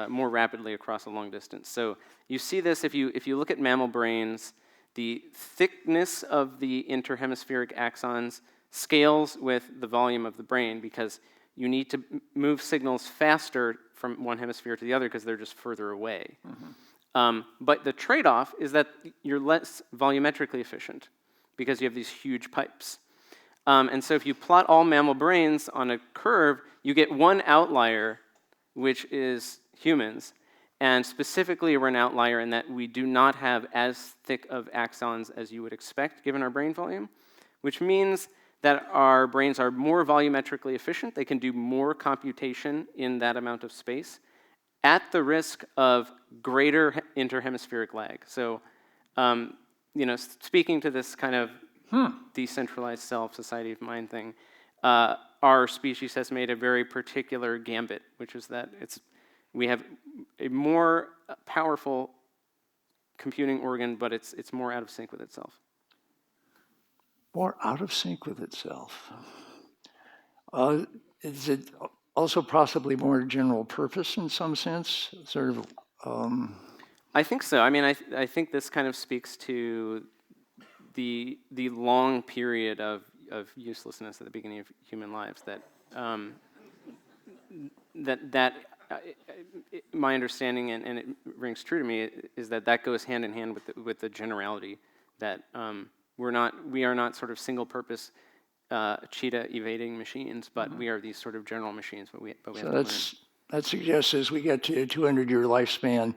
more rapidly across a long distance. So you see this if you look at mammal brains, the thickness of the interhemispheric axons scales with the volume of the brain, because you need to move signals faster from one hemisphere to the other because they're just further away. But the trade-off is that you're less volumetrically efficient because you have these huge pipes. And so if you plot all mammal brains on a curve, you get one outlier, which is humans. And specifically, we're an outlier in that we do not have as thick of axons as you would expect given our brain volume, which means that our brains are more volumetrically efficient. They can do more computation in that amount of space at the risk of greater interhemispheric lag. So, speaking to this kind of decentralized self, society of mind thing, our species has made a very particular gambit, which is that we have a more powerful computing organ, but it's more out of sync with itself. More out of sync with itself. Is it also possibly more general purpose in some sense? Sort of. I think so. I mean, I think this kind of speaks to the long period of uselessness at the beginning of human lives. My understanding, and it rings true to me, is that goes hand in hand with the generality that. We are not sort of single-purpose cheetah evading machines, but we are these sort of general machines. But we have to learn. That suggests as we get to a 200-year lifespan,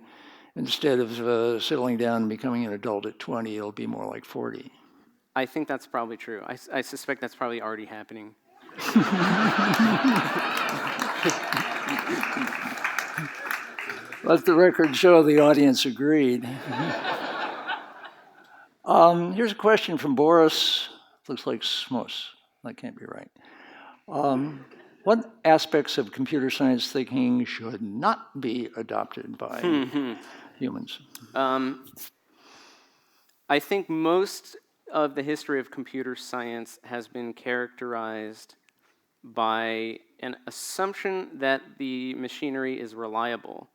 instead of settling down and becoming an adult at 20, it'll be more like 40. I think that's probably true. I suspect that's probably already happening. Let the record show the audience agreed. Here's a question from Boris. Looks like Smos. That can't be right. What aspects of computer science thinking should not be adopted by humans? I think most of the history of computer science has been characterized by an assumption that the machinery is reliable.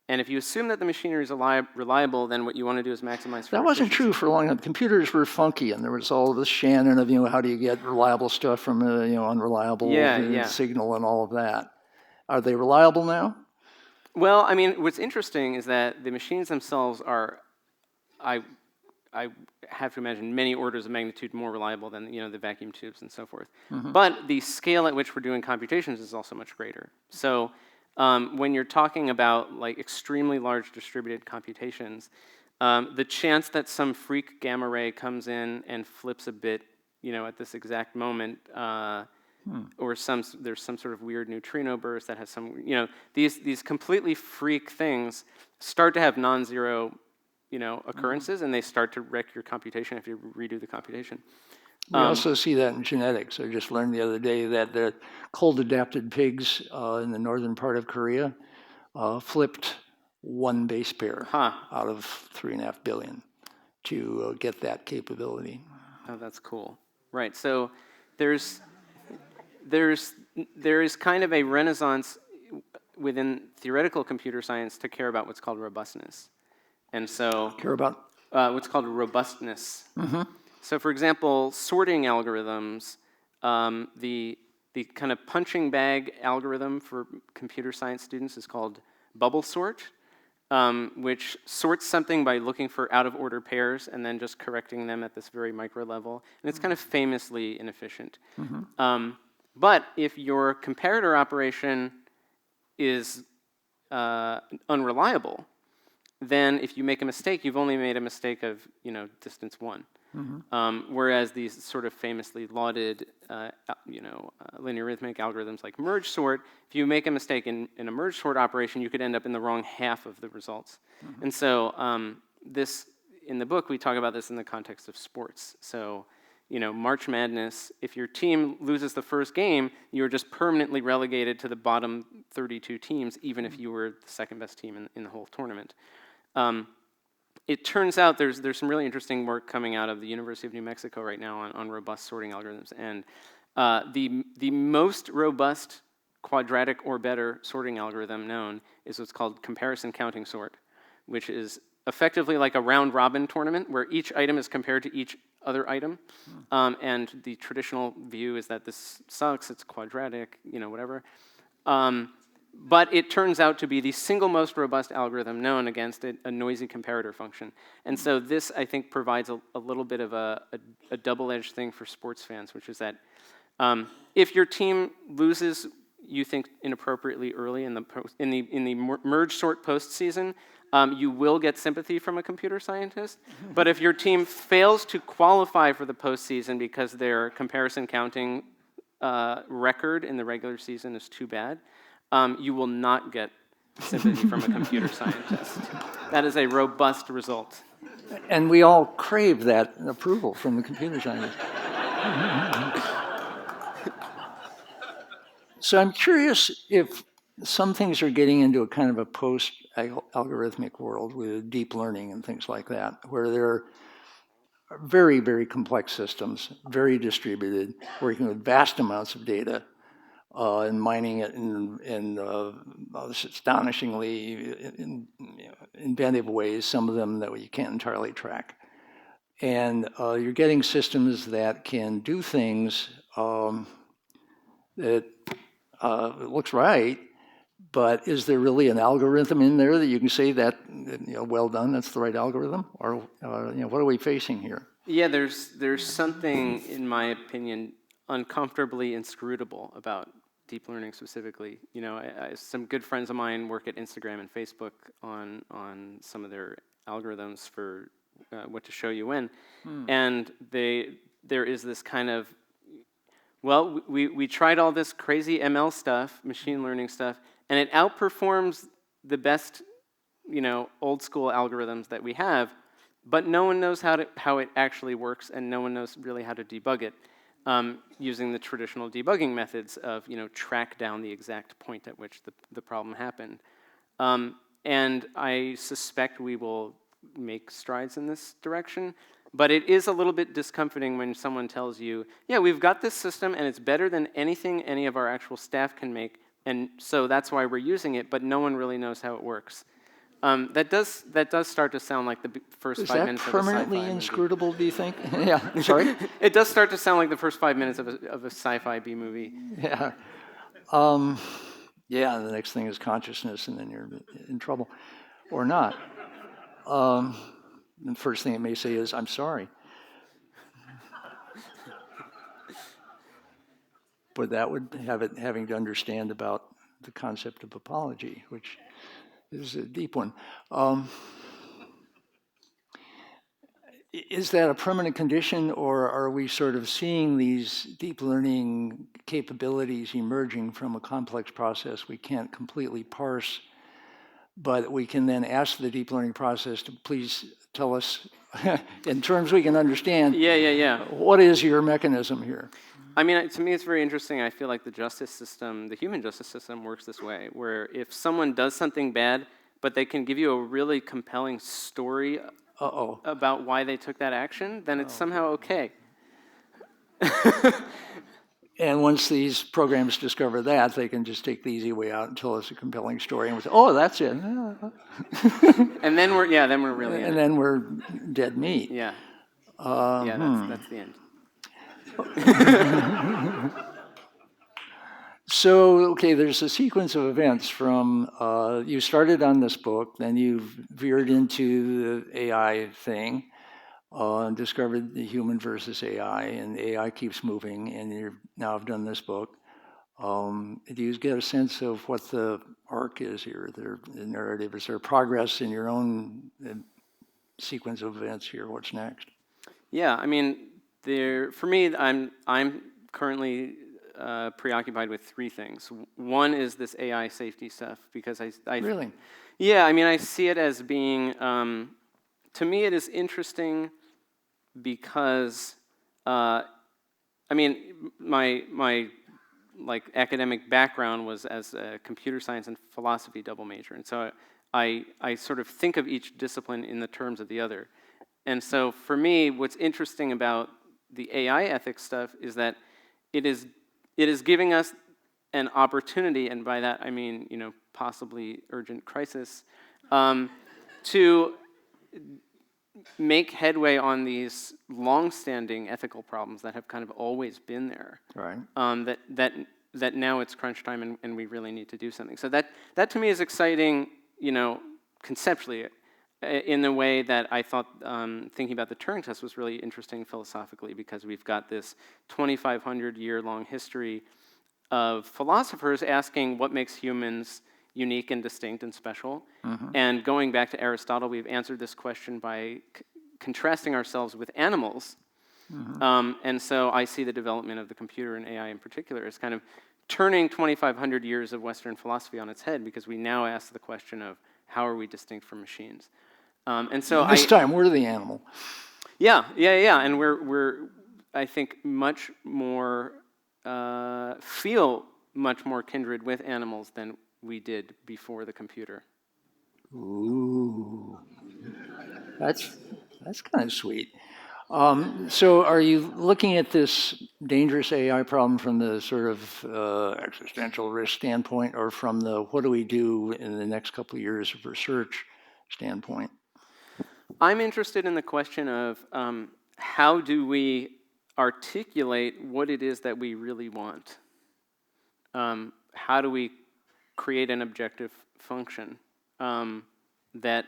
And if you assume that the machinery is reliable, then what you want to do is maximize for That wasn't efficiency. true for a long time. Computers were funky, and there was all this Shannon of, how do you get reliable stuff from, unreliable signal and all of that. Are they reliable now? Well, I mean, what's interesting is that the machines themselves are, I have to imagine, many orders of magnitude more reliable than the vacuum tubes and so forth. But the scale at which we're doing computations is also much greater. So when you're talking about like extremely large distributed computations, the chance that some freak gamma ray comes in and flips a bit, at this exact moment, or there's some sort of weird neutrino burst that has some, these completely freak things start to have non-zero, occurrences, and they start to wreck your computation if you redo the computation. We also see that in genetics. I just learned the other day that the cold-adapted pigs in the northern part of Korea flipped one base pair out of 3.5 billion to get that capability. Oh, that's cool. Right. So there is kind of a renaissance within theoretical computer science to care about what's called robustness. And so Care about? What's called robustness. So for example, sorting algorithms, the kind of punching bag algorithm for computer science students is called bubble sort, which sorts something by looking for out-of-order pairs and then just correcting them at this very micro level. And it's kind of famously inefficient. But if your comparator operation is unreliable, then if you make a mistake, you've only made a mistake of distance 1. Whereas these sort of famously lauded linear arithmetic algorithms like merge sort, if you make a mistake in a merge sort operation, you could end up in the wrong half of the results. And so this, in the book, we talk about this in the context of sports. So March Madness, if your team loses the first game, you're just permanently relegated to the bottom 32 teams, even if you were the second best team in the whole tournament. It turns out there's some really interesting work coming out of the University of New Mexico right now on robust sorting algorithms. And the most robust quadratic or better sorting algorithm known is what's called comparison counting sort, which is effectively like a round-robin tournament where each item is compared to each other item. And the traditional view is that this sucks, it's quadratic, whatever. But it turns out to be the single most robust algorithm known against a noisy comparator function. And so this, I think, provides a little bit of a double-edged thing for sports fans, which is that if your team loses, you think, inappropriately early in the merge sort postseason, you will get sympathy from a computer scientist. But if your team fails to qualify for the postseason because their comparison counting record in the regular season is too bad, you will not get sympathy from a computer scientist. That is a robust result. And we all crave that approval from the computer scientist. So I'm curious if some things are getting into a kind of a post-algorithmic world with deep learning and things like that, where there are very, very complex systems, very distributed, working with vast amounts of data, and mining it in astonishingly inventive ways, some of them that you can't entirely track. And you're getting systems that can do things that it looks right, but is there really an algorithm in there that you can say that, well done, that's the right algorithm? Or what are we facing here? Yeah, there's something, in my opinion, uncomfortably inscrutable about deep learning specifically. Some good friends of mine work at Instagram and Facebook on some of their algorithms for what to show you when, and there is this kind of, well, we tried all this crazy ML stuff, machine learning stuff, and it outperforms the best, old school algorithms that we have, but no one knows how it actually works, and no one knows really how to debug it using the traditional debugging methods of, track down the exact point at which the problem happened. And I suspect we will make strides in this direction, But it is a little bit discomforting when someone tells you, yeah, we've got this system and it's better than anything any of our actual staff can make, and so that's why we're using it, but no one really knows how it works. That does start to sound like the first Is 5 that minutes of a permanently sci-fi movie. inscrutable, do you think? Yeah, sorry? It does start to sound like the first 5 minutes of a sci-fi B movie. Yeah. Yeah, the next thing is consciousness, and then you're in trouble. Or not. The first thing it may say is, I'm sorry. But that would have it having to understand about the concept of apology, which is a deep one. Is that a permanent condition, or are we sort of seeing these deep learning capabilities emerging from a complex process we can't completely parse, but we can then ask the deep learning process to please tell us, in terms we can understand, Yeah. what is your mechanism here? I mean, to me, it's very interesting. I feel like the justice system, the human justice system, works this way, where if someone does something bad, but they can give you a really compelling story about why they took that action, then it's somehow okay. And once these programs discover that, they can just take the easy way out and tell us a compelling story, and we say, "Oh, that's it." And then we're really in And it. then we're dead meat. Yeah. That's the end. So, okay, there's a sequence of events from you started on this book, then you veered into the AI thing, discovered the human versus AI, and AI keeps moving, and you now have done this book. Do you get a sense of what the arc is here, the narrative? Is there progress in your own sequence of events here? What's next? Yeah, I mean, for me, I'm currently preoccupied with three things. One is this AI safety stuff, because I Really? Yeah, I mean, I see it as being, to me, it is interesting because, I mean, my like academic background was as a computer science and philosophy double major, and so I sort of think of each discipline in the terms of the other. And so for me, what's interesting about the AI ethics stuff is that it is giving us an opportunity, and by that I mean, possibly urgent crisis, to make headway on these long-standing ethical problems that have kind of always been there. Right. That now it's crunch time and we really need to do something. So that to me is exciting, conceptually, in the way that I thought thinking about the Turing test was really interesting philosophically, because we've got this 2,500-year-long history of philosophers asking what makes humans unique and distinct and special. Mm-hmm. And going back to Aristotle, we've answered this question by contrasting ourselves with animals. Mm-hmm. And so I see the development of the computer and AI in particular as kind of turning 2,500 years of Western philosophy on its head, because we now ask the question of how are we distinct from machines? And so this time we're the animal. Yeah, and we're I think much more feel much more kindred with animals than we did before the computer. Ooh, that's kind of sweet. So are you looking at this dangerous AI problem from the sort of existential risk standpoint, or from the what do we do in the next couple of years of research standpoint? I'm interested in the question of how do we articulate what it is that we really want? How do we create an objective function that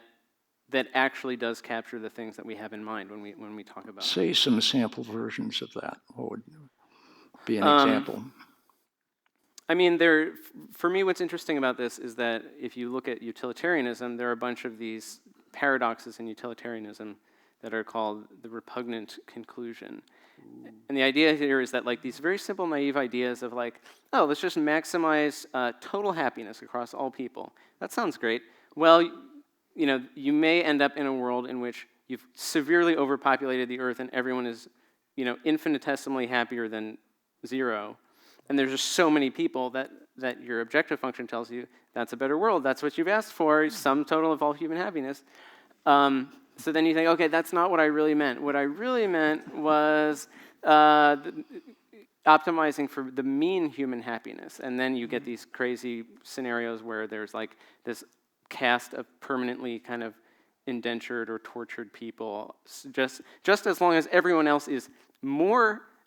actually does capture the things that we have in mind when we talk about it? Say some sample versions of that. What would be an example? I mean, for me, what's interesting about this is that if you look at utilitarianism, there are a bunch of these paradoxes in utilitarianism that are called the repugnant conclusion. And the idea here is that like these very simple, naive ideas of like, oh, let's just maximize total happiness across all people. That sounds great. Well, you may end up in a world in which you've severely overpopulated the earth and everyone is, infinitesimally happier than zero. And there's just so many people that your objective function tells you that's a better world. That's what you've asked for, sum total of all human happiness. So then you think, okay, that's not what I really meant. What I really meant was optimizing for the mean human happiness. And then you get these crazy scenarios where there's like this caste of permanently kind of indentured or tortured people, just as long as everyone else is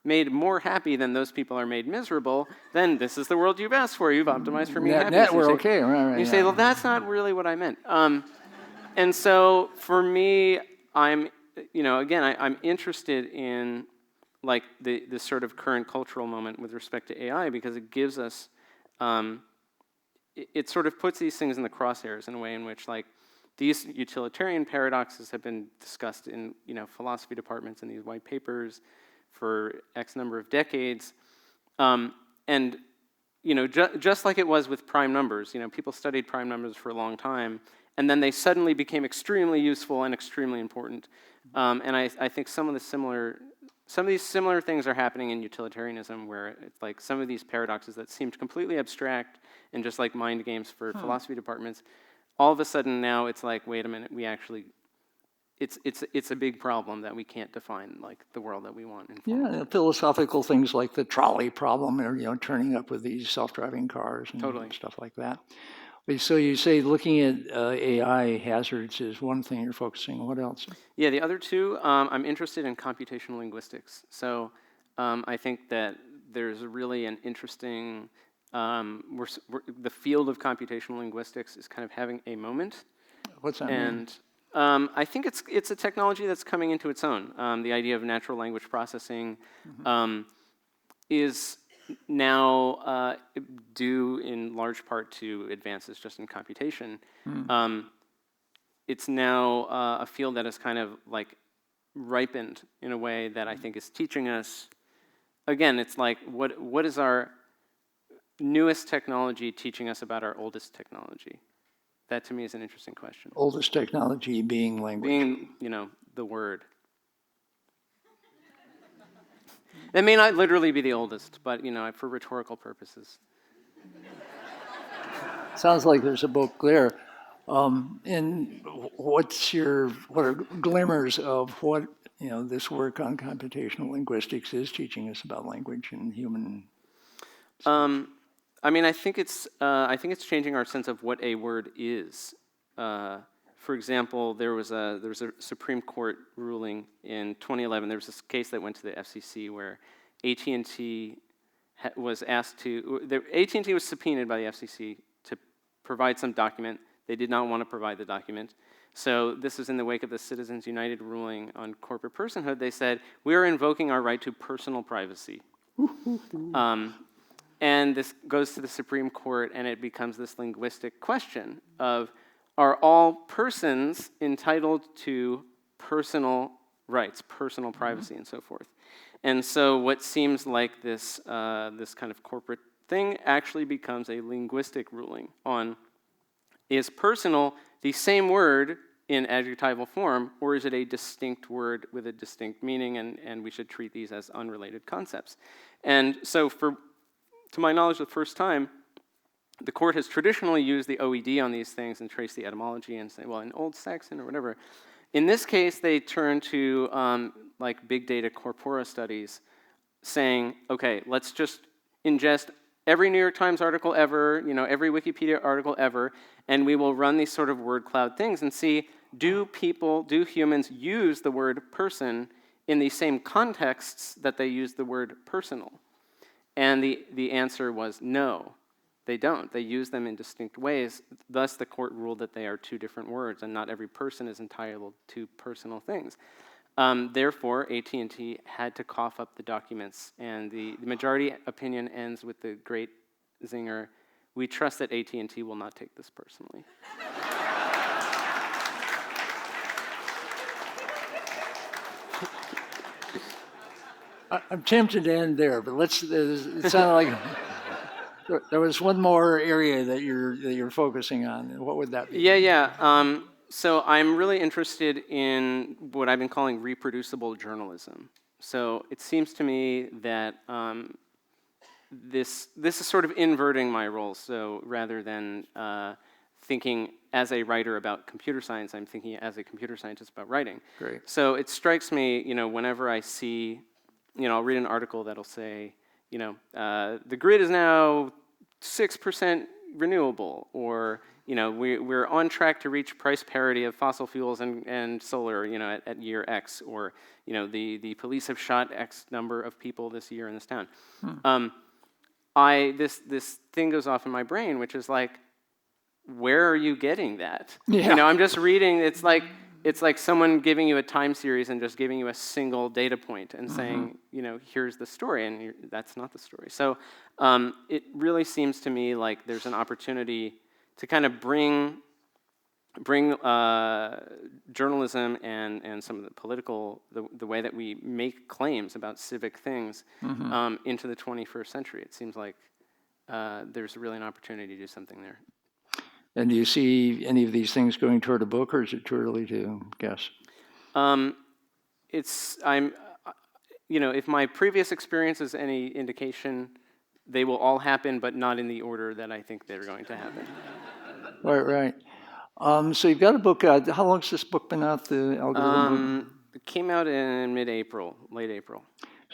made more happy than those people are made miserable, then this is the world you've asked for. You've optimized for mean happiness. We're okay. Right, You say, well, that's not really what I meant. And so for me, I'm interested in like the sort of current cultural moment with respect to AI, because it gives us, it sort of puts these things in the crosshairs in a way in which like these utilitarian paradoxes have been discussed in philosophy departments in these white papers for X number of decades, and just like it was with prime numbers, people studied prime numbers for a long time, and then they suddenly became extremely useful and extremely important. And I think some of these similar things are happening in utilitarianism, where it's like some of these paradoxes that seemed completely abstract and just like mind games for philosophy departments, all of a sudden now it's like, wait a minute, we actually, it's a big problem that we can't define like the world that we want. Yeah, philosophical things like the trolley problem, or turning up with these self-driving cars and stuff like that. So you say looking at AI hazards is one thing you're focusing on. What else? Yeah, the other two, I'm interested in computational linguistics. So I think that there's really an interesting, the field of computational linguistics is kind of having a moment. What's that mean? And I think it's a technology that's coming into its own. The idea of natural language processing is now due in large part to advances just in computation. It's now a field that is kind of like ripened in a way that I think is teaching us, again, it's like what is our newest technology teaching us about our oldest technology? That to me is an interesting question. Oldest technology being language. Being, the word. It may not literally be the oldest, but, for rhetorical purposes. Sounds like there's a book there. And what are glimmers of what, this work on computational linguistics is teaching us about language and human? I think it's changing our sense of what a word is. For example, there was a Supreme Court ruling in 2011. There was this case that went to the FCC where AT&T was asked to. AT&T was subpoenaed by the FCC to provide some document. They did not want to provide the document. So this is in the wake of the Citizens United ruling on corporate personhood. They said, we are invoking our right to personal privacy. And this goes to the Supreme Court, and it becomes this linguistic question of, are all persons entitled to personal rights, personal privacy, and so forth? And so what seems like this kind of corporate thing actually becomes a linguistic ruling on, is personal the same word in adjectival form, or is it a distinct word with a distinct meaning, and we should treat these as unrelated concepts? And so to my knowledge, the first time, the court has traditionally used the OED on these things and traced the etymology and say, well, in Old Saxon or whatever. In this case, they turn to like big data corpora studies, saying, okay, let's just ingest every New York Times article ever, every Wikipedia article ever, and we will run these sort of word cloud things and see, do humans use the word person in the same contexts that they use the word personal? And the answer was no. They don't. They use them in distinct ways. Thus, the court ruled that they are two different words, and not every person is entitled to personal things. Therefore, AT&T had to cough up the documents, and the majority opinion ends with the great zinger, we trust that AT&T will not take this personally. I'm tempted to end there, but it sounded like there was one more area that you're focusing on. What would that be? Yeah. So I'm really interested in what I've been calling reproducible journalism. So it seems to me that this is sort of inverting my role. So rather than thinking as a writer about computer science, I'm thinking as a computer scientist about writing. Great. So it strikes me, whenever I see, I'll read an article that'll say, the grid is now 6% renewable, or we're on track to reach price parity of fossil fuels and solar, at year X, or the police have shot X number of people this year in this town. This thing goes off in my brain, which is like, where are you getting that? Yeah. I'm just reading. It's like someone giving you a time series and just giving you a single data point and saying, here's the story, and that's not the story. So it really seems to me like there's an opportunity to kind of bring journalism and some of the political, the way that we make claims about civic things into the 21st century. It seems like there's really an opportunity to do something there. And do you see any of these things going toward a book, or is it too early to guess? If my previous experience is any indication, they will all happen, but not in the order that I think they're going to happen. Right. So you've got a book out. How long has this book been out, the algorithm book? It came out in mid-April, late April.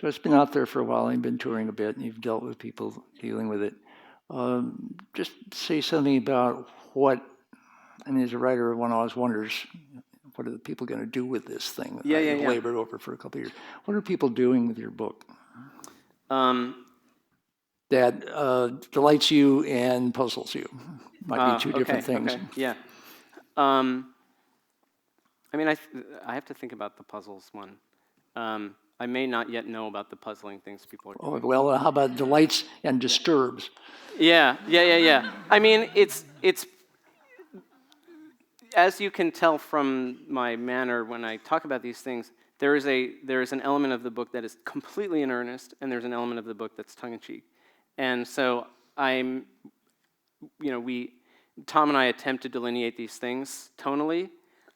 So it's been out there for a while, and you've been touring a bit, and you've dealt with people dealing with it. Just say something about as a writer, one always wonders, what are the people going to do with this thing that I've labored over for a couple of years? What are people doing with your book that delights you and puzzles you? Might be two different things. Okay, yeah. I have to think about the puzzles one. I may not yet know about the puzzling things people are doing. Oh, well, how about delights and disturbs? Yeah. I mean, it's as you can tell from my manner when I talk about these things, there is an element of the book that is completely in earnest, and there's an element of the book that's tongue-in-cheek. And so Tom and I attempt to delineate these things tonally.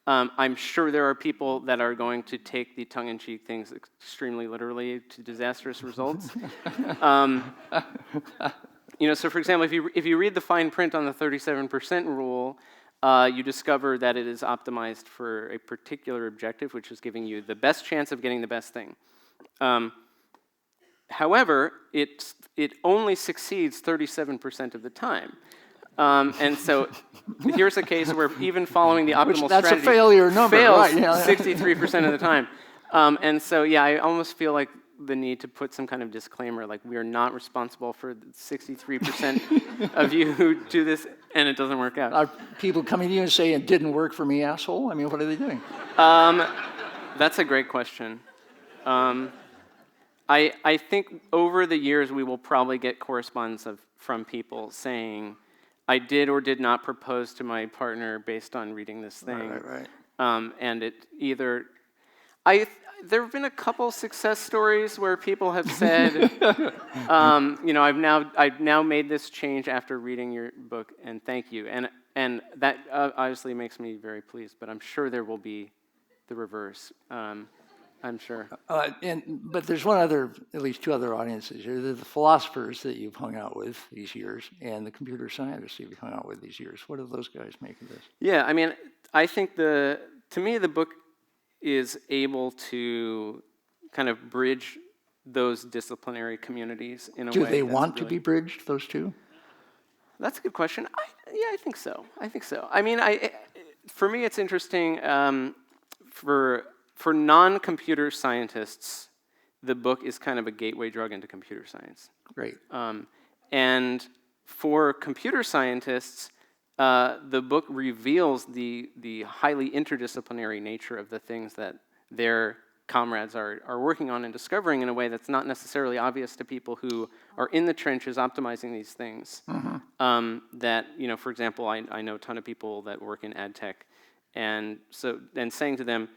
I'm sure there are people that are going to take the tongue-in-cheek things extremely literally to disastrous results. So for example, if you read the fine print on the 37% rule, you discover that it is optimized for a particular objective, which is giving you the best chance of getting the best thing. However, it only succeeds 37% of the time. And so here's a case where even following the optimal That's strategy a failure number, fails right? 63% of the time. And so, I almost feel like the need to put some kind of disclaimer, like we are not responsible for 63% of you who do this and it doesn't work out. Are people coming to you and saying, it didn't work for me, asshole? I mean, what are they doing? That's a great question. I think over the years we will probably get correspondence from people saying, I did or did not propose to my partner based on reading this thing. Right. And it either... there have been a couple success stories where people have said, I've now made this change after reading your book, and thank you. And that obviously makes me very pleased, but I'm sure there will be the reverse. I'm sure. But there's at least two other audiences here. There's the philosophers that you've hung out with these years, and the computer scientists you've hung out with these years. What do those guys make of this? Yeah, I mean, I think to me the book is able to kind of bridge those disciplinary communities in a way. Do they want to be bridged, those two? That's a good question. I think so. I mean, for me, it's interesting. For non-computer scientists, the book is kind of a gateway drug into computer science. Great. And for computer scientists, the book reveals the highly interdisciplinary nature of the things that their comrades are working on and discovering in a way that's not necessarily obvious to people who are in the trenches optimizing these things. That, for example, I know a ton of people that work in ad tech, and saying to them,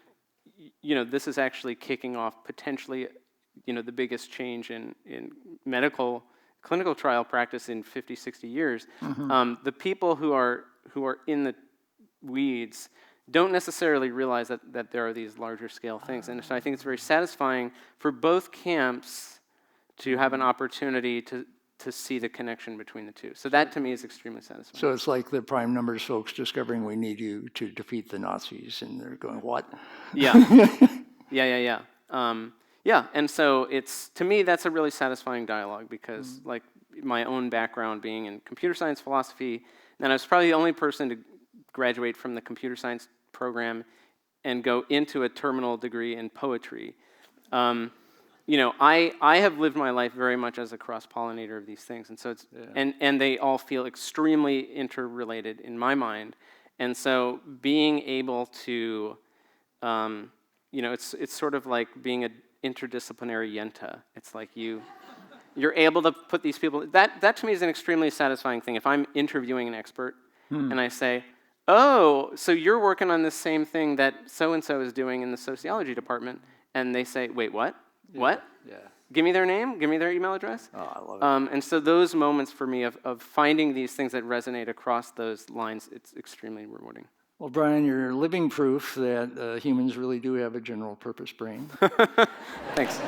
this is actually kicking off potentially, the biggest change in medical clinical trial practice in 50, 60 years. The people who are in the weeds don't necessarily realize that there are these larger scale things. And so I think it's very satisfying for both camps to have an opportunity to to see the connection between the two. So that to me is extremely satisfying. So it's like the prime numbers folks discovering we need you to defeat the Nazis, and they're going, what? Yeah. Yeah. Yeah, and so it's, to me, that's a really satisfying dialogue because, like, my own background being in computer science philosophy, and I was probably the only person to graduate from the computer science program and go into a terminal degree in poetry. You know, I have lived my life very much as a cross-pollinator of these things, and so it's, and they all feel extremely interrelated in my mind, and so being able to, you know, it's sort of like being an interdisciplinary yenta. It's like you're able to put these people, that to me is an extremely satisfying thing. If I'm interviewing an expert and I say, oh, so you're working on this same thing that so-and-so is doing in the sociology department, and they say, wait, what? Yeah. What? Yeah. Give me their name, give me their email address. Oh, I love it. And so those moments for me of finding these things that resonate across those lines, it's extremely rewarding. Well, Bryan, you're living proof that humans really do have a general purpose brain. Thanks.